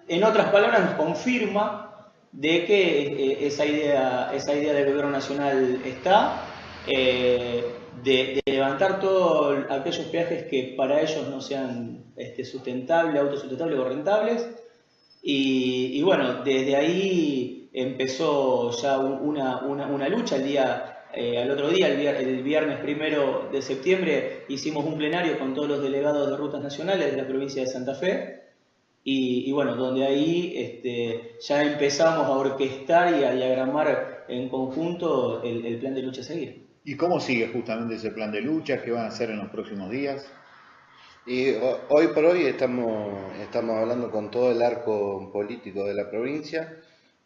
en otras palabras nos confirma de que esa idea del Gobierno Nacional está, de levantar todos aquellos peajes que para ellos no sean sustentables, autosustentables o rentables. Y bueno, desde ahí empezó ya una lucha. Al otro día, el viernes 1 de septiembre, hicimos un plenario con todos los delegados de rutas nacionales de la provincia de Santa Fe. Y bueno, donde ahí ya empezamos a orquestar y a diagramar en conjunto el plan de lucha a seguir. ¿Y cómo sigue justamente ese plan de lucha? ¿Qué van a hacer en los próximos días? Y hoy por hoy estamos hablando con todo el arco político de la provincia,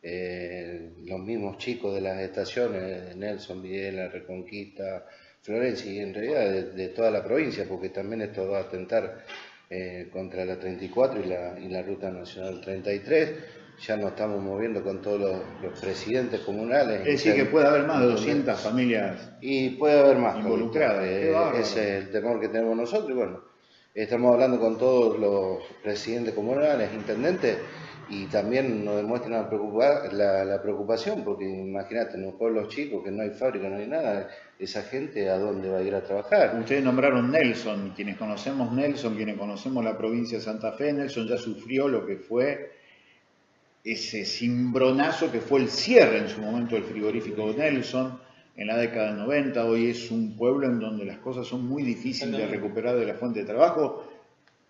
los mismos chicos de las estaciones, Nelson, Videla, Reconquista, Florencia, y en realidad de toda la provincia, porque también esto va a atentar contra la 34 y la Ruta Nacional 33. Ya nos estamos moviendo con todos los presidentes comunales. Es decir, que puede haber más de 200 familias y puede haber más involucradas. Ese es el temor que tenemos nosotros. Y bueno, estamos hablando con todos los presidentes comunales, intendentes, y también nos demuestran la preocupación, porque imagínate, en los pueblos chicos que no hay fábrica, no hay nada, esa gente ¿a dónde va a ir a trabajar? Ustedes nombraron Nelson, quienes conocemos la provincia de Santa Fe. Nelson ya sufrió lo que fue ese cimbronazo que fue el cierre en su momento del frigorífico de Nelson en la década del 90. Hoy es un pueblo en donde las cosas son muy difíciles de recuperar de la fuente de trabajo.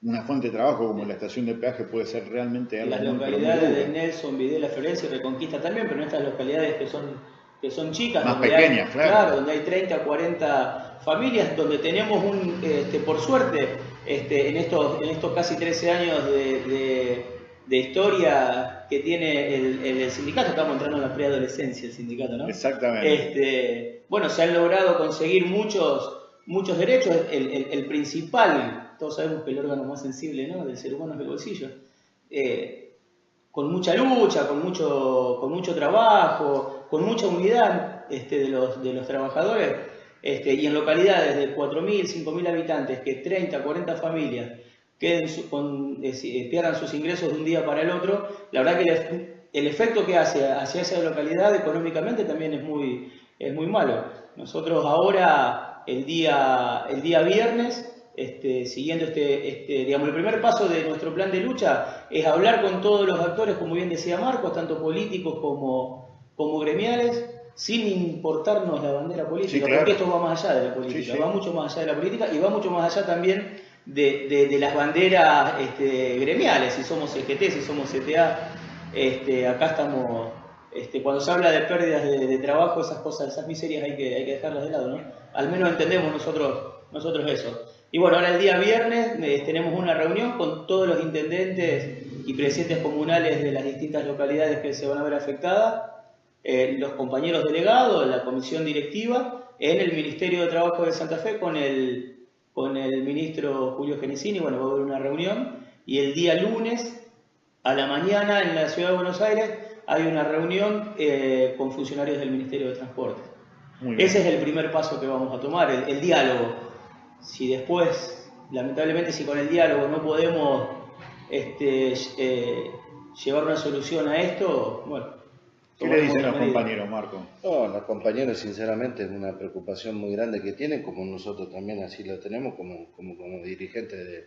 Una fuente de trabajo como la estación de peaje puede ser realmente algo muy localidades de Nelson, Videla, Florencia y Reconquista también, pero en estas localidades que son chicas, más pequeñas, claro, donde hay 30, 40 familias, donde tenemos por suerte, en estos casi 13 años de historia que tiene el sindicato, estamos entrando en la preadolescencia el sindicato, ¿no? Exactamente. Bueno, se han logrado conseguir muchos derechos. El principal, todos sabemos que el órgano más sensible, ¿no?, del ser humano es el bolsillo. Con mucha lucha, con mucho trabajo, con mucha unidad de los trabajadores, y en localidades de 4.000, 5.000 habitantes, que 30, 40 familias pierdan sus ingresos de un día para el otro, la verdad que el efecto que hace hacia esa localidad económicamente también es muy malo. Nosotros ahora, el día viernes, siguiendo digamos, el primer paso de nuestro plan de lucha es hablar con todos los actores, como bien decía Marcos, tanto políticos como gremiales, sin importarnos la bandera política, sí, claro, porque esto va más allá de la política, sí. Va mucho más allá de la política y va mucho más allá también de las banderas gremiales, si somos CGT, si somos CTA. acá estamos, cuando se habla de pérdidas de trabajo, esas cosas, esas miserias hay que dejarlas de lado, ¿no? Al menos entendemos nosotros eso. Y bueno, ahora el día viernes tenemos una reunión con todos los intendentes y presidentes comunales de las distintas localidades que se van a ver afectadas, los compañeros delegados, la comisión directiva, en el Ministerio de Trabajo de Santa Fe con el ministro Julio Genesini. Bueno, va a haber una reunión, y el día lunes a la mañana en la Ciudad de Buenos Aires hay una reunión con funcionarios del Ministerio de Transporte. Ese es el primer paso que vamos a tomar, el diálogo. Si después, lamentablemente, si con el diálogo no podemos llevar una solución a esto, bueno. ¿Qué le dicen los compañeros, Marco? No, los compañeros, sinceramente, es una preocupación muy grande que tienen, como nosotros también así lo tenemos como dirigentes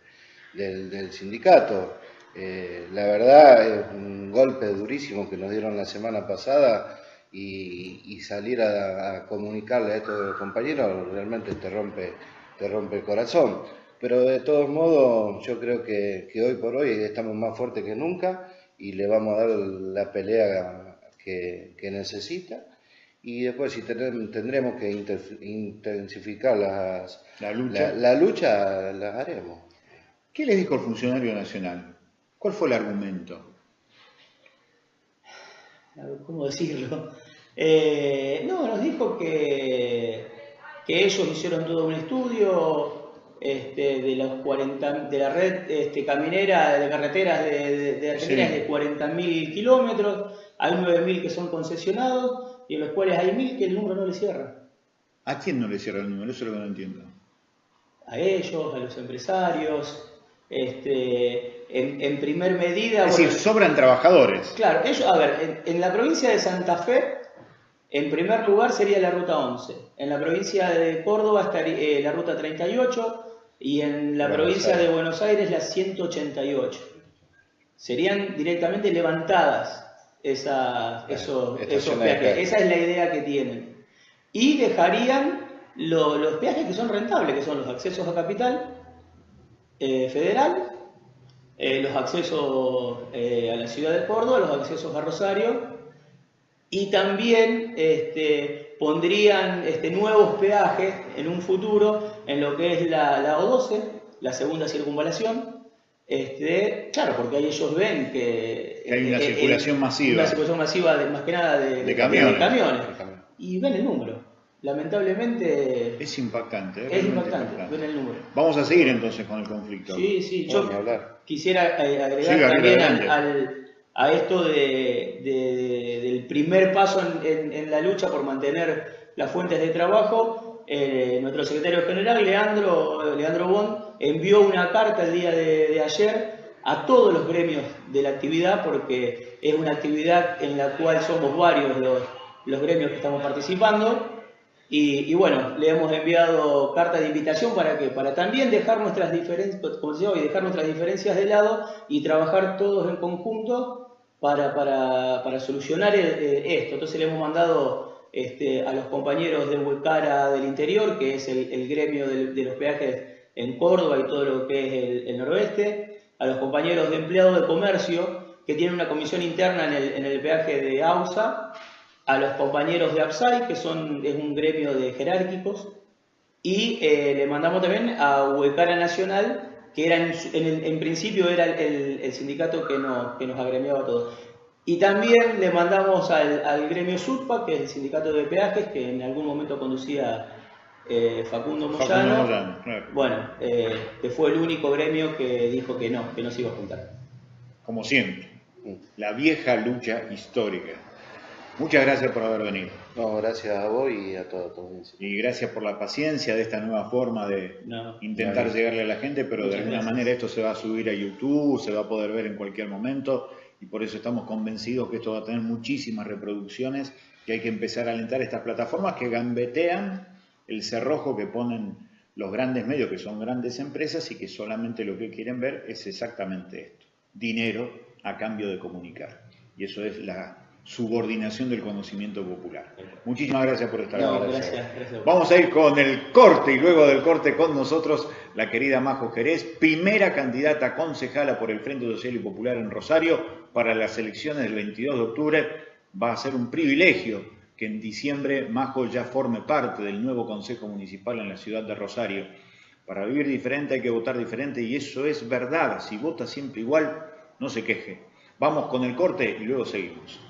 del sindicato. La verdad, es un golpe durísimo que nos dieron la semana pasada, y salir a comunicarle a estos compañeros realmente te rompe el corazón. Pero de todos modos, yo creo que hoy por hoy estamos más fuertes que nunca y le vamos a dar la pelea que necesita, y después si tendremos que intensificar la lucha, las haremos. ¿Qué les dijo el funcionario nacional? ¿Cuál fue el argumento? ¿Cómo decirlo? No, nos dijo que ellos hicieron todo un estudio de la red caminera de carreteras de Argentina, sí, es de 40.000 kilómetros, hay 9.000 que son concesionados y en los cuales hay 1.000 que el número no le cierra. ¿A quién no le cierra el número? Eso es lo que no entiendo. A ellos, a los empresarios, en primer medida... Es decir, sobran trabajadores. Claro, ellos, a ver, en la provincia de Santa Fe, en primer lugar sería la ruta 11, en la provincia de Córdoba estaría la ruta 38 y en la provincia de Buenos Aires la 188. Serían directamente levantadas esos peajes. Esa es la idea que tienen. Y dejarían los peajes que son rentables, que son los accesos a Capital Federal, los accesos a la ciudad de Córdoba, los accesos a Rosario, y también pondrían nuevos peajes en un futuro en lo que es la O12, la segunda circunvalación. Claro, porque ahí ellos ven que hay una circulación masiva. Una circulación masiva, más que nada de camiones. Y ven el número. Lamentablemente... Es impactante. Es impactante, ven el número. Vamos a seguir entonces con el conflicto. Sí, yo quisiera agregar también a esto del primer paso en la lucha por mantener las fuentes de trabajo. Nuestro secretario general, Leandro Bond, envió una carta el día de ayer a todos los gremios de la actividad, porque es una actividad en la cual somos varios los gremios que estamos participando. Y bueno, le hemos enviado carta de invitación para también dejar nuestras diferencias, como decía hoy, dejar nuestras diferencias de lado y trabajar todos en conjunto para solucionar esto. Entonces le hemos mandado a los compañeros de Huecara del Interior, que es el gremio de los peajes en Córdoba y todo lo que es el noroeste, a los compañeros de empleados de comercio, que tienen una comisión interna en el peaje de AUSA, a los compañeros de APSAI, que es un gremio de jerárquicos, y le mandamos también a Huecara Nacional, que era en principio era el sindicato que nos agremiaba a todos. Y también le mandamos al gremio SUTPA, que es el sindicato de peajes, que en algún momento conducía Facundo Moyano. Claro. Bueno, que fue el único gremio que dijo que no se iba a juntar. Como siempre, la vieja lucha histórica. Muchas gracias por haber venido. No, gracias a vos y a toda tu audiencia. Y gracias por la paciencia de esta nueva forma de intentar llegarle a la gente, pero de alguna manera esto se va a subir a YouTube, se va a poder ver en cualquier momento, y por eso estamos convencidos que esto va a tener muchísimas reproducciones, que hay que empezar a alentar estas plataformas que gambetean el cerrojo que ponen los grandes medios, que son grandes empresas y que solamente lo que quieren ver es exactamente esto: dinero a cambio de comunicar. Y eso es la subordinación del conocimiento popular. Muchísimas gracias por estar aquí. Gracias. Vamos a ir con el corte y luego del corte con nosotros la querida Majo Jerez, primera candidata concejala por el Frente Social y Popular en Rosario para las elecciones del 22 de octubre. Va a ser un privilegio que en diciembre Majo ya forme parte del nuevo Consejo Municipal en la ciudad de Rosario. Para vivir diferente hay que votar diferente y eso es verdad. Si vota siempre igual, no se queje. Vamos con el corte y luego seguimos.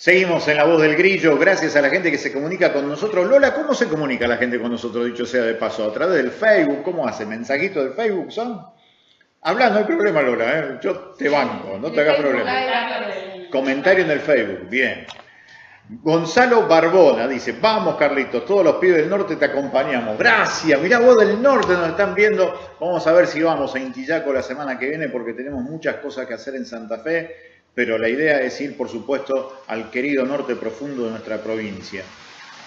Seguimos en La Voz del Grillo, gracias a la gente que se comunica con nosotros. Lola, ¿cómo se comunica la gente con nosotros, dicho sea de paso? ¿A través del Facebook? ¿Cómo hace? ¿Mensajitos del Facebook son? Habla, no hay problema, Lola, ¿eh? Yo te banco, no te hagas problema. Comentario en el Facebook, bien. Gonzalo Barbona dice, vamos Carlitos, todos los pibes del norte te acompañamos. Gracias, mirá vos del norte nos están viendo. Vamos a ver si vamos a Intillaco la semana que viene porque tenemos muchas cosas que hacer en Santa Fe. Pero la idea es ir, por supuesto, al querido norte profundo de nuestra provincia.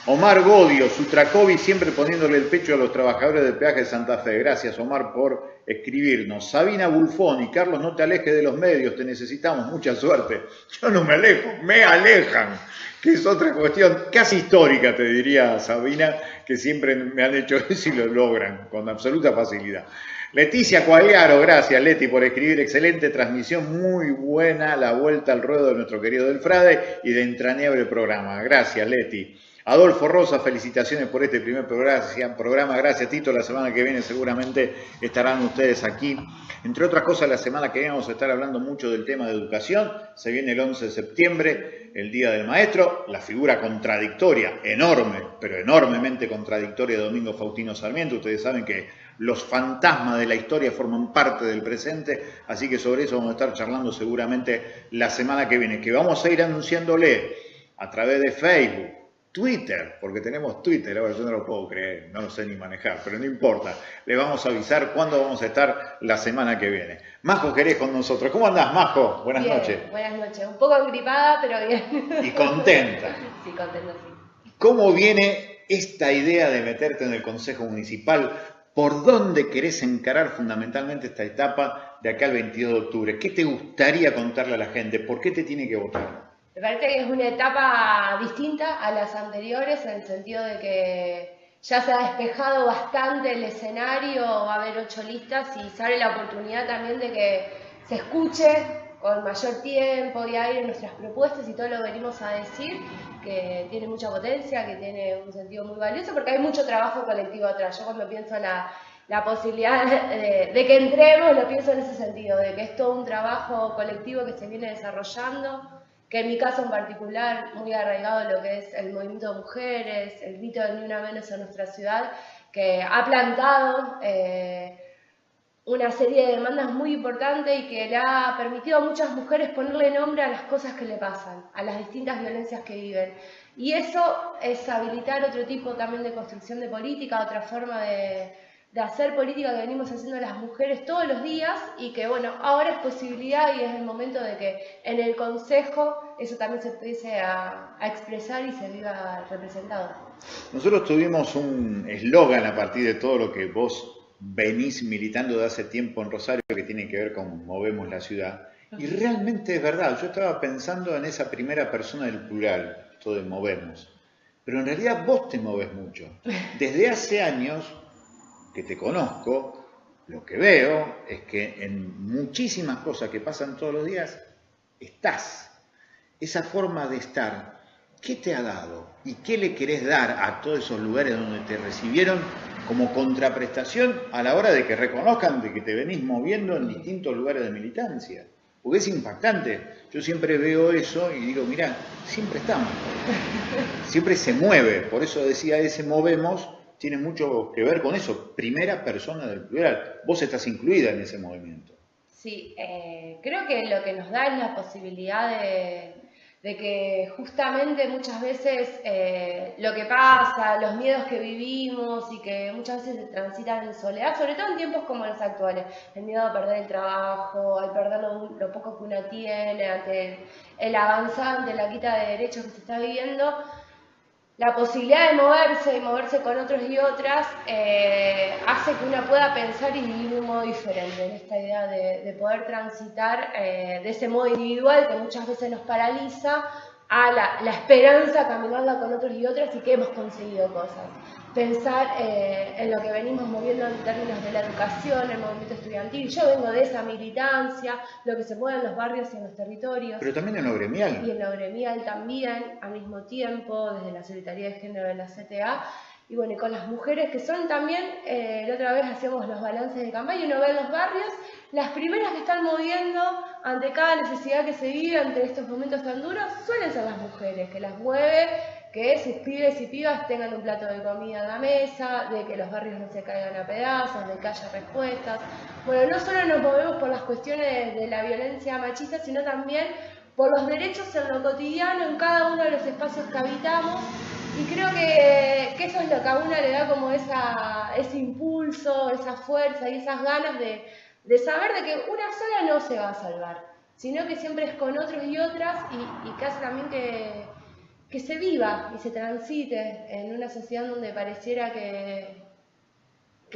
Omar Godio, Sutracovi, siempre poniéndole el pecho a los trabajadores del peaje de Santa Fe. Gracias, Omar, por escribirnos. Sabina Bulfoni, Carlos, no te alejes de los medios, te necesitamos, mucha suerte. Yo no me alejo, me alejan, que es otra cuestión casi histórica, te diría Sabina, que siempre me han hecho eso y lo logran con absoluta facilidad. Leticia Cuagliaro, gracias Leti por escribir, excelente transmisión, muy buena la vuelta al ruedo de nuestro querido Delfrade y de entrañable programa, gracias Leti. Adolfo Rosa, felicitaciones por este primer programa, gracias Tito, la semana que viene seguramente estarán ustedes aquí. Entre otras cosas, la semana que viene vamos a estar hablando mucho del tema de educación, se viene el 11 de septiembre, el Día del Maestro, la figura contradictoria, enorme, pero enormemente contradictoria de Domingo Faustino Sarmiento, ustedes saben que los fantasmas de la historia forman parte del presente, así que sobre eso vamos a estar charlando seguramente la semana que viene, que vamos a ir anunciándole a través de Facebook, Twitter, porque tenemos Twitter, ahora yo no lo puedo creer, no lo sé ni manejar, pero no importa, le vamos a avisar cuándo vamos a estar la semana que viene. Majo Jerez con nosotros, ¿cómo andás, Majo? Buenas noches. Buenas noches, un poco gripada, pero bien. Y contenta. Sí, contenta, sí. ¿Cómo viene esta idea de meterte en el Consejo Municipal? ¿Por dónde querés encarar fundamentalmente esta etapa de acá al 22 de octubre? ¿Qué te gustaría contarle a la gente? ¿Por qué te tiene que votar? Me parece que es una etapa distinta a las anteriores, en el sentido de que ya se ha despejado bastante el escenario, va a haber 8 listas y se abre la oportunidad también de que se escuche con mayor tiempo y aire nuestras propuestas y todo lo que venimos a decir, que tiene mucha potencia, que tiene un sentido muy valioso, porque hay mucho trabajo colectivo atrás. Yo cuando pienso en la posibilidad de que entremos, lo pienso en ese sentido, de que es todo un trabajo colectivo que se viene desarrollando, que en mi caso en particular, muy arraigado en lo que es el movimiento de mujeres, el grito de Ni Una Menos en nuestra ciudad, que ha plantado una serie de demandas muy importantes y que le ha permitido a muchas mujeres ponerle nombre a las cosas que le pasan, a las distintas violencias que viven. Y eso es habilitar otro tipo también de construcción de política, otra forma de hacer política que venimos haciendo las mujeres todos los días y que, bueno, ahora es posibilidad y es el momento de que en el Consejo eso también se empiece a expresar y se viva representado. Nosotros tuvimos un eslogan a partir de todo lo que vos venís militando de hace tiempo en Rosario, que tiene que ver con Movemos la Ciudad, y realmente es verdad, yo estaba pensando en esa primera persona del plural, esto de movemos, pero en realidad vos te movés mucho. Desde hace años que te conozco, lo que veo es que en muchísimas cosas que pasan todos los días, estás. Esa forma de estar ¿qué te ha dado? ¿Y qué le querés dar a todos esos lugares donde te recibieron como contraprestación a la hora de que reconozcan de que te venís moviendo en distintos lugares de militancia? Porque es impactante. Yo siempre veo eso y digo, mirá, siempre estamos. Siempre se mueve. Por eso decía, ese movemos tiene mucho que ver con eso. Primera persona del plural. Vos estás incluida en ese movimiento. Sí, creo que lo que nos da es la posibilidad de que justamente muchas veces lo que pasa, los miedos que vivimos y que muchas veces se transitan en soledad, sobre todo en tiempos como los actuales, el miedo a perder el trabajo, al perder lo poco que uno tiene, ante el avanzante, la quita de derechos que se está viviendo, la posibilidad de moverse y moverse con otros y otras hace que uno pueda pensar y vivir de un modo diferente, en esta idea de poder transitar de ese modo individual que muchas veces nos paraliza a la esperanza, caminarla con otros y otras y que hemos conseguido cosas. Pensar en lo que venimos moviendo en términos de la educación, el movimiento estudiantil. Yo vengo de esa militancia, lo que se mueve en los barrios y en los territorios. Pero también en lo gremial. Y en lo gremial también, al mismo tiempo, desde la Secretaría de Género de la CTA. Y bueno, y con las mujeres que son también, la otra vez hacíamos los balances de campaña y uno ve en los barrios, las primeras que están moviendo ante cada necesidad que se vive, ante estos momentos tan duros, suelen ser las mujeres, que las mueve, que sus pibes y pibas tengan un plato de comida en la mesa, de que los barrios no se caigan a pedazos, de que haya respuestas. Bueno, no solo nos movemos por las cuestiones de la violencia machista, sino también por los derechos en lo cotidiano, en cada uno de los espacios que habitamos. Y creo que eso es lo que a una le da como ese impulso, esa fuerza y esas ganas de saber de que una sola no se va a salvar, sino que siempre es con otros y otras y que hace también que se viva y se transite en una sociedad donde pareciera que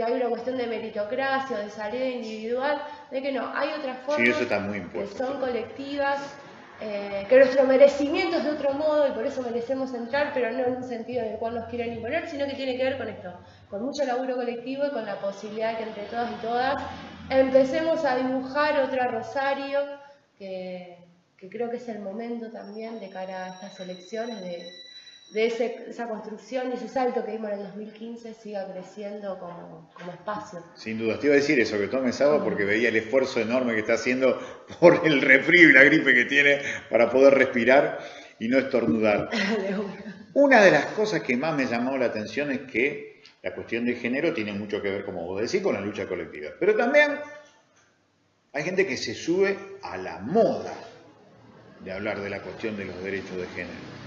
hay una cuestión de meritocracia o de salida individual, de que no, hay otras formas Sí, eso está muy impuesto, que son colectivas, que nuestro merecimiento es de otro modo y por eso merecemos entrar, pero no en un sentido en el cual nos quieren imponer, sino que tiene que ver con esto, con mucho laburo colectivo y con la posibilidad de que entre todos y todas empecemos a dibujar otra Rosario, que creo que es el momento también de cara a estas elecciones, de esa construcción y ese salto que vimos en el 2015 siga creciendo como espacio. Sin duda, te iba a decir eso, que tomes agua porque veía el esfuerzo enorme que está haciendo por el resfrío y la gripe que tiene para poder respirar y no estornudar. Una de las cosas que más me llamó la atención es que la cuestión de género tiene mucho que ver, como vos decís, con la lucha colectiva. Pero también hay gente que se sube a la moda de hablar de la cuestión de los derechos de género.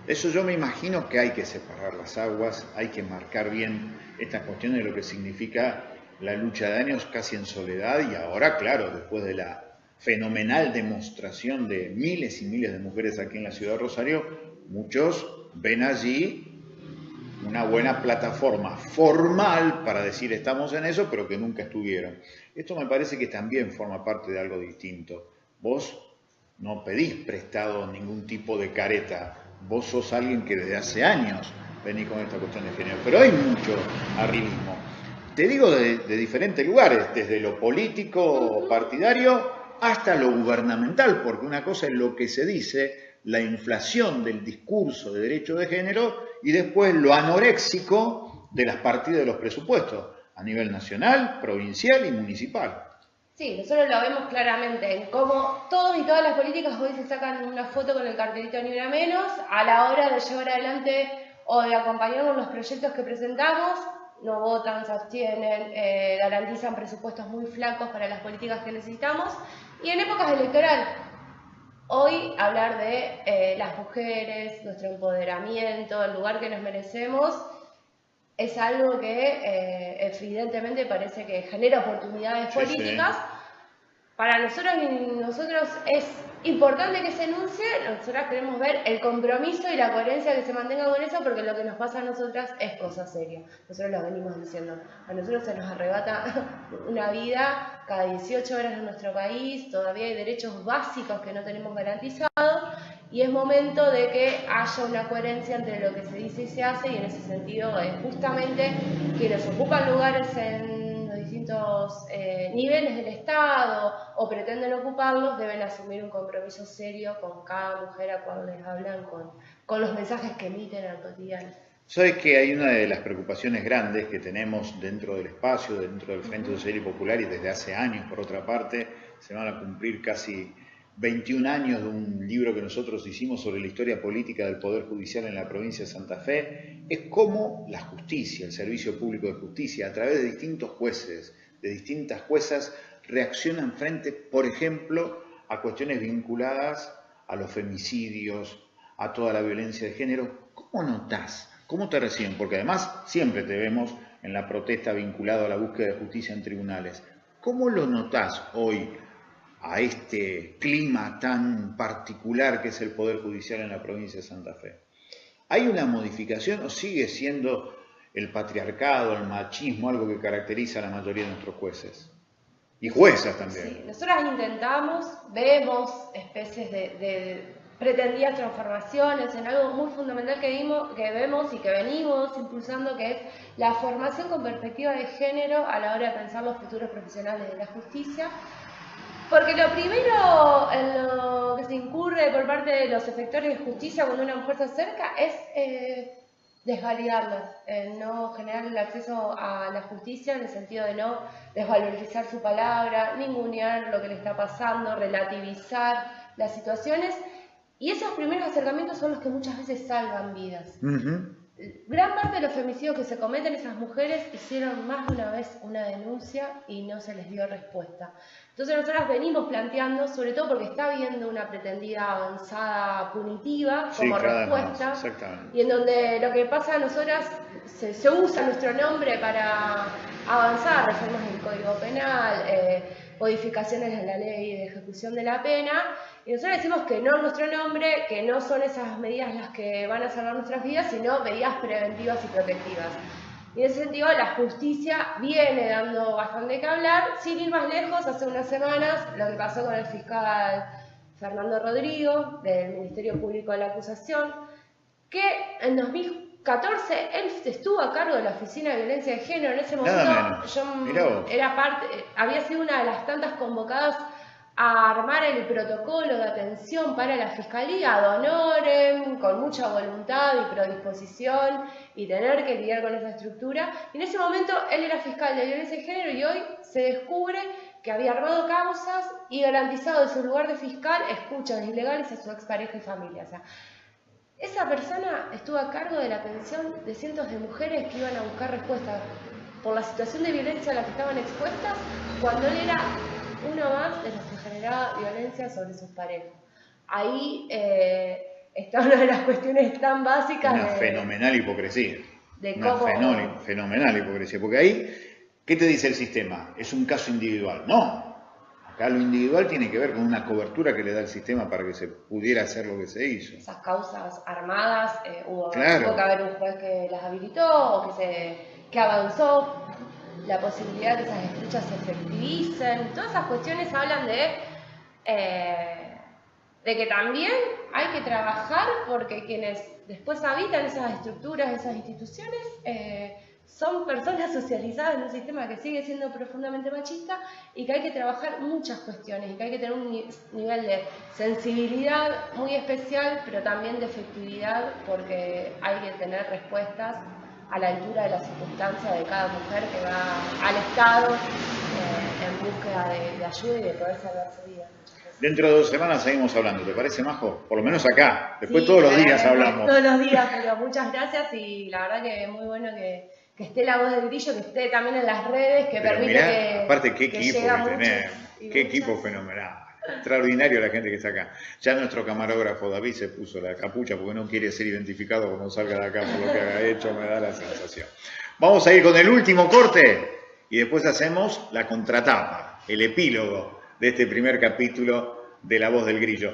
Eso yo me imagino que hay que separar las aguas, hay que marcar bien estas cuestiones de lo que significa la lucha de años casi en soledad y ahora, claro, después de la fenomenal demostración de miles y miles de mujeres aquí en la ciudad de Rosario, muchos ven allí una buena plataforma formal para decir estamos en eso, pero que nunca estuvieron. Esto me parece que también forma parte de algo distinto. Vos no pedís prestado ningún tipo de careta. Vos sos alguien que desde hace años venís con esta cuestión de género, pero hay mucho arribismo. Te digo de diferentes lugares, desde lo político partidario hasta lo gubernamental, porque una cosa es lo que se dice, la inflación del discurso de derecho de género, y después lo anoréxico de las partidas de los presupuestos, a nivel nacional, provincial y municipal. Sí, nosotros lo vemos claramente en cómo todos y todas las políticas hoy se sacan una foto con el cartelito ni una menos, a la hora de llevar adelante o de acompañarnos en los proyectos que presentamos, no votan, se abstienen, garantizan presupuestos muy flacos para las políticas que necesitamos, y en épocas electorales, hoy hablar de las mujeres, nuestro empoderamiento, el lugar que nos merecemos, es algo que evidentemente parece que genera oportunidades políticas. Sí. Para nosotros es importante que se enuncie, nosotras queremos ver el compromiso y la coherencia que se mantenga con eso, porque lo que nos pasa a nosotras es cosa seria. Nosotros lo venimos diciendo. A nosotros se nos arrebata una vida cada 18 horas en nuestro país, todavía hay derechos básicos que no tenemos garantizados, y es momento de que haya una coherencia entre lo que se dice y se hace, y en ese sentido es justamente quienes ocupan lugares en los distintos distintos niveles del Estado o pretenden ocuparlos deben asumir un compromiso serio con cada mujer a cual les hablan, con los mensajes que emiten al cotidiano. Sabes que hay una de las preocupaciones grandes que tenemos dentro del espacio, dentro del Frente Social y Popular, y desde hace años, por otra parte, se van a cumplir casi 21 años de un libro que nosotros hicimos sobre la historia política del Poder Judicial en la provincia de Santa Fe, es cómo la justicia, el Servicio Público de Justicia, a través de distintos jueces, de distintas juezas, reaccionan frente, por ejemplo, a cuestiones vinculadas a los femicidios, a toda la violencia de género. ¿Cómo notás? ¿Cómo te reciben? Porque además siempre te vemos en la protesta vinculada a la búsqueda de justicia en tribunales. ¿Cómo lo notás hoy a este clima tan particular que es el Poder Judicial en la provincia de Santa Fe? ¿Hay una modificación o sigue siendo el patriarcado, el machismo, algo que caracteriza a la mayoría de nuestros jueces? Y juezas también. Sí, nosotras intentamos, vemos especies de pretendidas transformaciones en algo muy fundamental que vemos y que venimos impulsando, que es la formación con perspectiva de género a la hora de pensar los futuros profesionales de la justicia. Porque lo primero en lo que se incurre por parte de los efectores de justicia cuando una mujer se acerca es desvalidarlas, no generar el acceso a la justicia en el sentido de no desvalorizar su palabra, ningunear lo que le está pasando, relativizar las situaciones. Y esos primeros acercamientos son los que muchas veces salvan vidas. Gran parte de los femicidios que se cometen, esas mujeres hicieron más de una vez una denuncia y no se les dio respuesta. Entonces nosotras venimos planteando, sobre todo porque está habiendo una pretendida avanzada punitiva como respuesta, y en donde lo que pasa a nosotras, se usa nuestro nombre para avanzar reformas del Código Penal, modificaciones en la ley de ejecución de la pena, y nosotros decimos que no nuestro nombre, que no son esas medidas las que van a salvar nuestras vidas, sino medidas preventivas y protectivas. Y en ese sentido la justicia viene dando bastante que hablar, sin ir más lejos, hace unas semanas lo que pasó con el fiscal Fernando Rodrigo, del Ministerio Público de la Acusación, que en 2014 él estuvo a cargo de la Oficina de Violencia de Género. En ese momento yo había sido una de las tantas convocadas a armar el protocolo de atención para la Fiscalía, ad honorem, con mucha voluntad y predisposición, y tener que lidiar con esa estructura. Y en ese momento él era fiscal de violencia de género y hoy se descubre que había armado causas y garantizado en su lugar de fiscal escuchas ilegales a su expareja y familia. O sea, esa persona estuvo a cargo de la atención de cientos de mujeres que iban a buscar respuestas por la situación de violencia a la que estaban expuestas, cuando él era uno más de los que generaba violencia sobre sus parejas. Ahí está una de las cuestiones tan básicas. Una fenomenal hipocresía. Una fenomenal hipocresía. Porque ahí, ¿qué te dice el sistema? Es un caso individual. No. Acá lo individual tiene que ver con una cobertura que le da el sistema para que se pudiera hacer lo que se hizo. Esas causas armadas, tuvo que Claro. haber un juez que las habilitó o que avanzó la posibilidad de que esas escuchas se efectivicen. Todas esas cuestiones hablan de que también hay que trabajar porque quienes después habitan esas estructuras, esas instituciones, son personas socializadas en un sistema que sigue siendo profundamente machista, y que hay que trabajar muchas cuestiones y que hay que tener un nivel de sensibilidad muy especial, pero también de efectividad, porque hay que tener respuestas a la altura de las circunstancias de cada mujer que va al Estado en búsqueda de ayuda y de poder salvar su vida. Dentro de 2 semanas seguimos hablando, ¿te parece, Majo? Por lo menos acá. Después Sí, todos los días hablamos. Todos los días, pero muchas gracias, y la verdad que es muy bueno que esté la voz del grillo, que esté también en las redes, que Pero permite mirá, que aparte qué que equipo llegue a que tenés, muchos y qué muchas. equipo fenomenal. Extraordinario la gente que está acá. Ya nuestro camarógrafo David se puso la capucha porque no quiere ser identificado cuando salga de acá por lo que haga hecho, me da la sensación. Vamos a ir con el último corte y después hacemos la contratapa, el epílogo de este primer capítulo de La Voz del Grillo.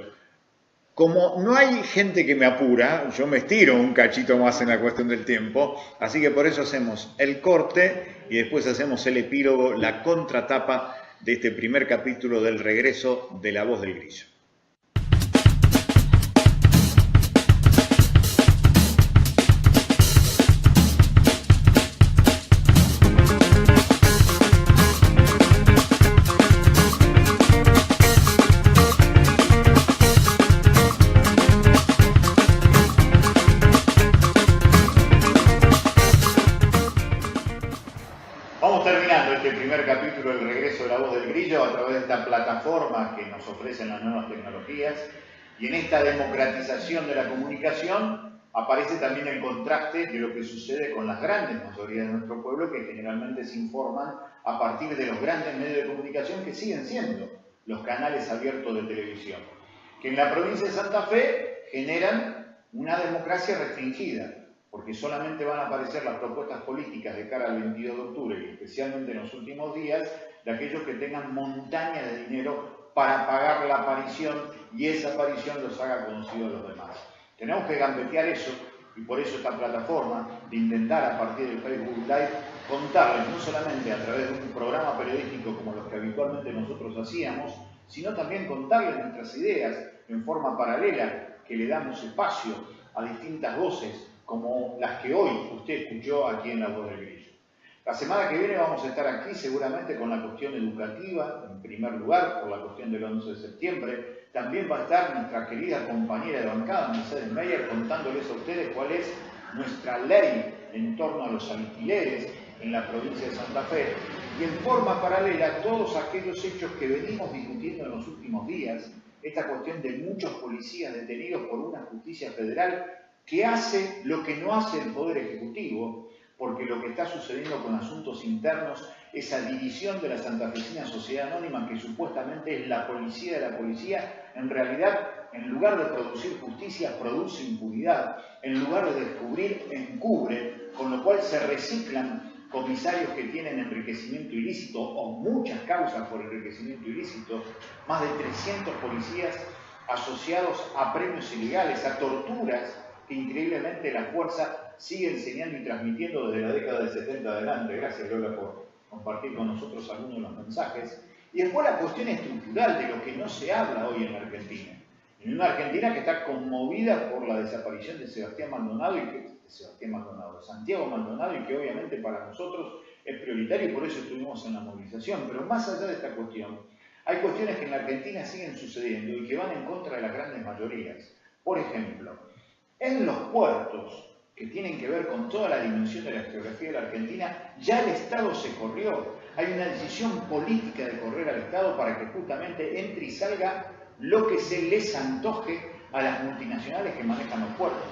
Como no hay gente que me apura, yo me estiro un cachito más en la cuestión del tiempo, así que por eso hacemos el corte y después hacemos el epílogo, la contratapa de este primer capítulo del regreso de La Voz del Grillo. terminando este primer capítulo del regreso de La Voz del Grillo a través de esta plataforma que nos ofrecen las nuevas tecnologías, y en esta democratización de la comunicación aparece también el contraste de lo que sucede con las grandes mayorías de nuestro pueblo, que generalmente se informan a partir de los grandes medios de comunicación que siguen siendo los canales abiertos de televisión, que en la provincia de Santa Fe generan una democracia restringida, porque solamente van a aparecer las propuestas políticas de cara al 22 de octubre y especialmente en los últimos días de aquellos que tengan montañas de dinero para pagar la aparición y esa aparición los haga conocidos a los demás. Tenemos que gambetear eso y por eso esta plataforma de intentar a partir del Facebook Live contarles no solamente a través de un programa periodístico como los que habitualmente nosotros hacíamos, sino también contarles nuestras ideas en forma paralela, que le damos espacio a distintas voces como las que hoy usted escuchó aquí en La Voz del Grillo. La semana que viene vamos a estar aquí seguramente con la cuestión educativa, en primer lugar, por la cuestión del 11 de septiembre. También va a estar nuestra querida compañera de bancada, Mercedes Meyer, contándoles a ustedes cuál es nuestra ley en torno a los alquileres en la provincia de Santa Fe. Y en forma paralela, todos aquellos hechos que venimos discutiendo en los últimos días, esta cuestión de muchos policías detenidos por una justicia federal que hace lo que no hace el Poder Ejecutivo, porque lo que está sucediendo con asuntos internos, esa división de la santafesina Sociedad Anónima, que supuestamente es la policía de la policía, en realidad, en lugar de producir justicia, produce impunidad, en lugar de descubrir, encubre, con lo cual se reciclan comisarios que tienen enriquecimiento ilícito o muchas causas por enriquecimiento ilícito, más de 300 policías asociados a premios ilegales, a torturas, que increíblemente la fuerza sigue enseñando y transmitiendo desde la década del 70 adelante. Gracias, Lola, por compartir con nosotros algunos de los mensajes. Y después la cuestión estructural de lo que no se habla hoy en la Argentina. En una Argentina que está conmovida por la desaparición de Santiago Maldonado y que obviamente para nosotros es prioritario y por eso estuvimos en la movilización. Pero más allá de esta cuestión, hay cuestiones que en la Argentina siguen sucediendo y que van en contra de las grandes mayorías. Por ejemplo, en los puertos, que tienen que ver con toda la dimensión de la geografía de la Argentina, ya el Estado se corrió. Hay una decisión política de correr al Estado para que justamente entre y salga lo que se les antoje a las multinacionales que manejan los puertos.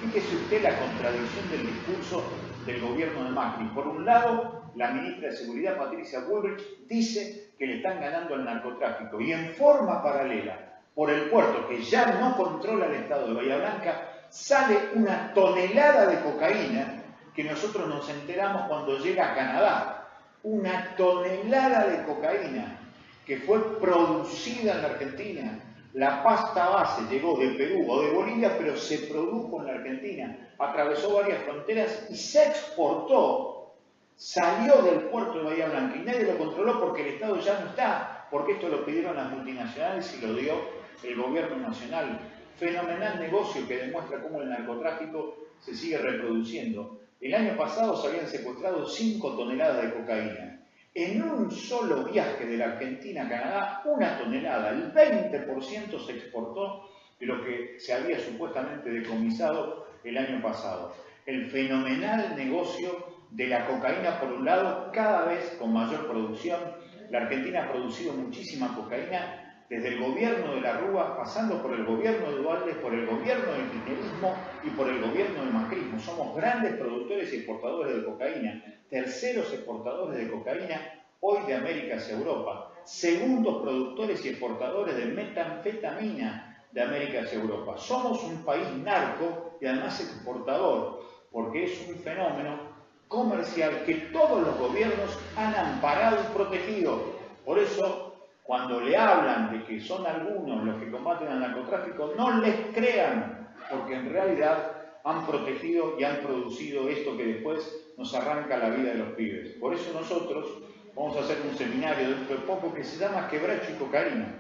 Fíjese usted la contradicción del discurso del gobierno de Macri. Por un lado, la ministra de Seguridad, Patricia Bullrich, dice que le están ganando al narcotráfico y en forma paralela, por el puerto que ya no controla el Estado de Bahía Blanca, sale una tonelada de cocaína que nosotros nos enteramos cuando llega a Canadá. Una tonelada de cocaína que fue producida en la Argentina. La pasta base llegó de Perú o de Bolivia, pero se produjo en la Argentina. Atravesó varias fronteras y se exportó. Salió del puerto de Bahía Blanca y nadie lo controló porque el Estado ya no está. Porque esto lo pidieron las multinacionales y lo dio el gobierno nacional. Fenomenal negocio que demuestra cómo el narcotráfico se sigue reproduciendo. El año pasado se habían secuestrado 5 toneladas de cocaína. En un solo viaje de la Argentina a Canadá, 1 tonelada, el 20% se exportó de lo que se había supuestamente decomisado el año pasado. El fenomenal negocio de la cocaína, por un lado, cada vez con mayor producción. La Argentina ha producido muchísima cocaína, desde el gobierno de la Rúa, pasando por el gobierno de Dualde, por el gobierno del kirchnerismo y por el gobierno del macrismo. Somos grandes productores y exportadores de cocaína, terceros exportadores de cocaína hoy de América hacia Europa, segundos productores y exportadores de metanfetamina de América hacia Europa. Somos un país narco y además exportador, porque es un fenómeno comercial que todos los gobiernos han amparado y protegido. Por eso, cuando le hablan de que son algunos los que combaten al narcotráfico, no les crean, porque en realidad han protegido y han producido esto que después nos arranca la vida de los pibes. Por eso nosotros vamos a hacer un seminario dentro de poco que se llama Quebracho y Cocaína,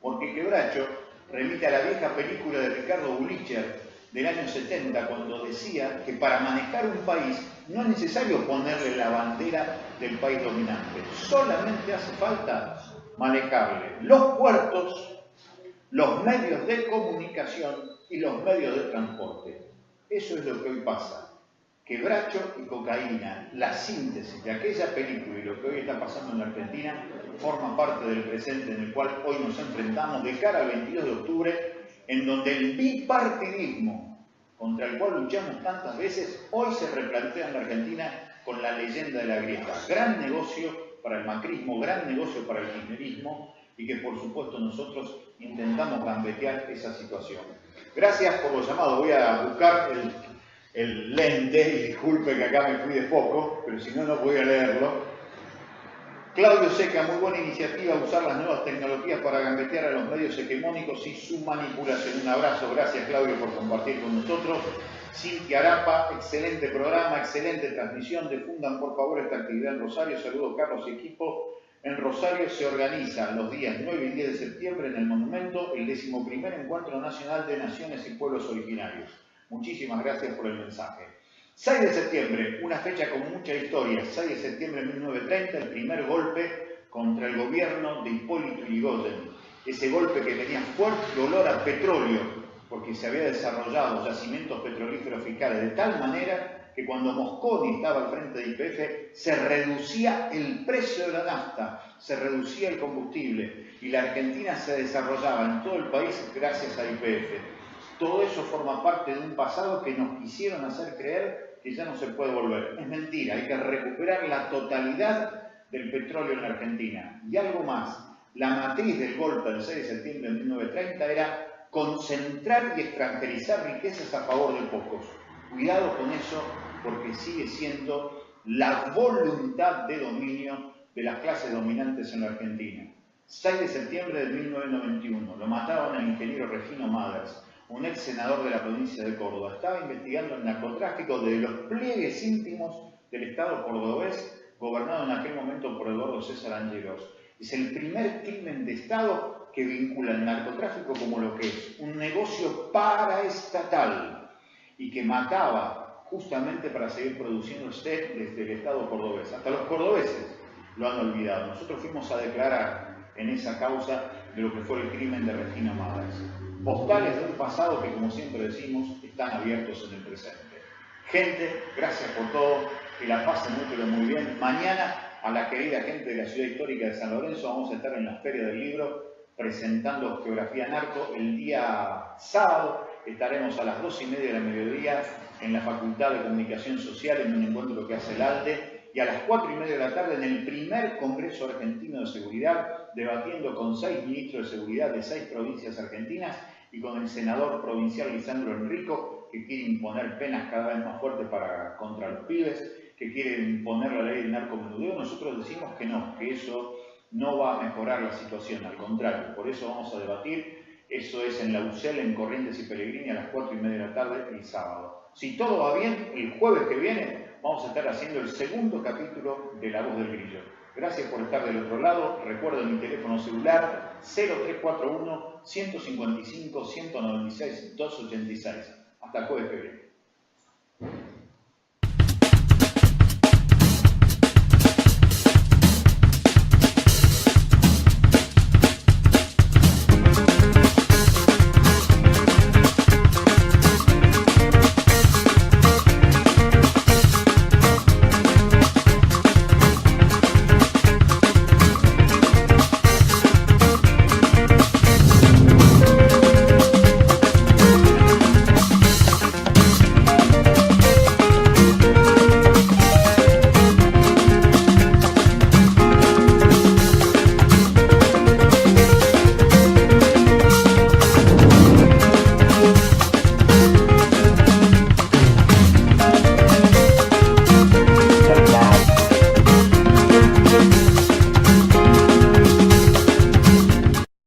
porque Quebracho remite a la vieja película de Ricardo Bulicher del año 70, cuando decía que para manejar un país no es necesario ponerle la bandera del país dominante, solamente hace falta manejarle los puertos, los medios de comunicación y los medios de transporte. Eso es lo que hoy pasa. Quebracho y cocaína, la síntesis de aquella película y lo que hoy está pasando en la Argentina, forma parte del presente en el cual hoy nos enfrentamos de cara al 22 de octubre, en donde el bipartidismo, contra el cual luchamos tantas veces, hoy se replantea en la Argentina con la leyenda de la grieta. Gran negocio para el macrismo, gran negocio para el kirchnerismo, y que por supuesto nosotros intentamos gambetear esa situación. Gracias por los llamados. Voy a buscar el lente, y disculpe que acá me fui de foco, pero si no, no voy a leerlo. Claudio Seca, muy buena iniciativa usar las nuevas tecnologías para gambetear a los medios hegemónicos y su manipulación. Un abrazo, gracias Claudio por compartir con nosotros. Cintia Arapa, excelente programa, excelente transmisión. Difundan por favor esta actividad en Rosario. Saludos Carlos y equipo. En Rosario se organiza los días 9 y 10 de septiembre en el Monumento el 11º Encuentro Nacional de Naciones y Pueblos Originarios. Muchísimas gracias por el mensaje. 6 de septiembre, una fecha con mucha historia. 6 de septiembre de 1930, el primer golpe contra el gobierno de Hipólito Yrigoyen. Ese golpe que tenía fuerte olor a petróleo, porque se había desarrollado yacimientos petrolíferos fiscales de tal manera que cuando Mosconi estaba al frente de YPF se reducía el precio de la nafta, se reducía el combustible y la Argentina se desarrollaba en todo el país gracias a YPF. Todo eso forma parte de un pasado que nos quisieron hacer creer que ya no se puede volver. Es mentira, hay que recuperar la totalidad del petróleo en la Argentina. Y algo más, la matriz del golpe del 6 de septiembre de 1930 era concentrar y extranjerizar riquezas a favor de pocos. Cuidado con eso, porque sigue siendo la voluntad de dominio de las clases dominantes en la Argentina. 6 de septiembre de 1991, lo mataron al ingeniero Regino Maders, un ex senador de la provincia de Córdoba. Estaba investigando el narcotráfico de los pliegues íntimos del Estado cordobés, gobernado en aquel momento por Eduardo César Angelos. Es el primer crimen de Estado que vincula el narcotráfico como lo que es un negocio paraestatal y que mataba justamente para seguir produciéndose desde el Estado cordobés. Hasta los cordobeses lo han olvidado. Nosotros fuimos a declarar en esa causa de lo que fue el crimen de Regino Maders. Postales de un pasado que, como siempre decimos, están abiertos en el presente. Gente, gracias por todo, que la pasen muy bien. Mañana, a la querida gente de la ciudad histórica de San Lorenzo, vamos a estar en la Feria del Libro presentando Geografía Narco. El día sábado estaremos a las 2:30 de la mediodía en la Facultad de Comunicación Social en un encuentro que hace el ALDE, y a las 4:30 de la tarde en el primer Congreso Argentino de Seguridad, debatiendo con 6 ministros de seguridad de 6 provincias argentinas y con el senador provincial Lisandro Enrico, que quiere imponer penas cada vez más fuertes contra los pibes, que quiere imponer la ley del narcomenudeo. Nosotros decimos que no, que eso no va a mejorar la situación, al contrario. Por eso vamos a debatir. Eso es en la UCEL, en Corrientes y Pellegrini, a las 4:30 de la tarde el sábado. Si todo va bien, el jueves que viene vamos a estar haciendo el segundo capítulo de La Voz del Grillo. Gracias por estar del otro lado. Recuerden mi teléfono celular 0341 155 196 286. Hasta el jueves que viene.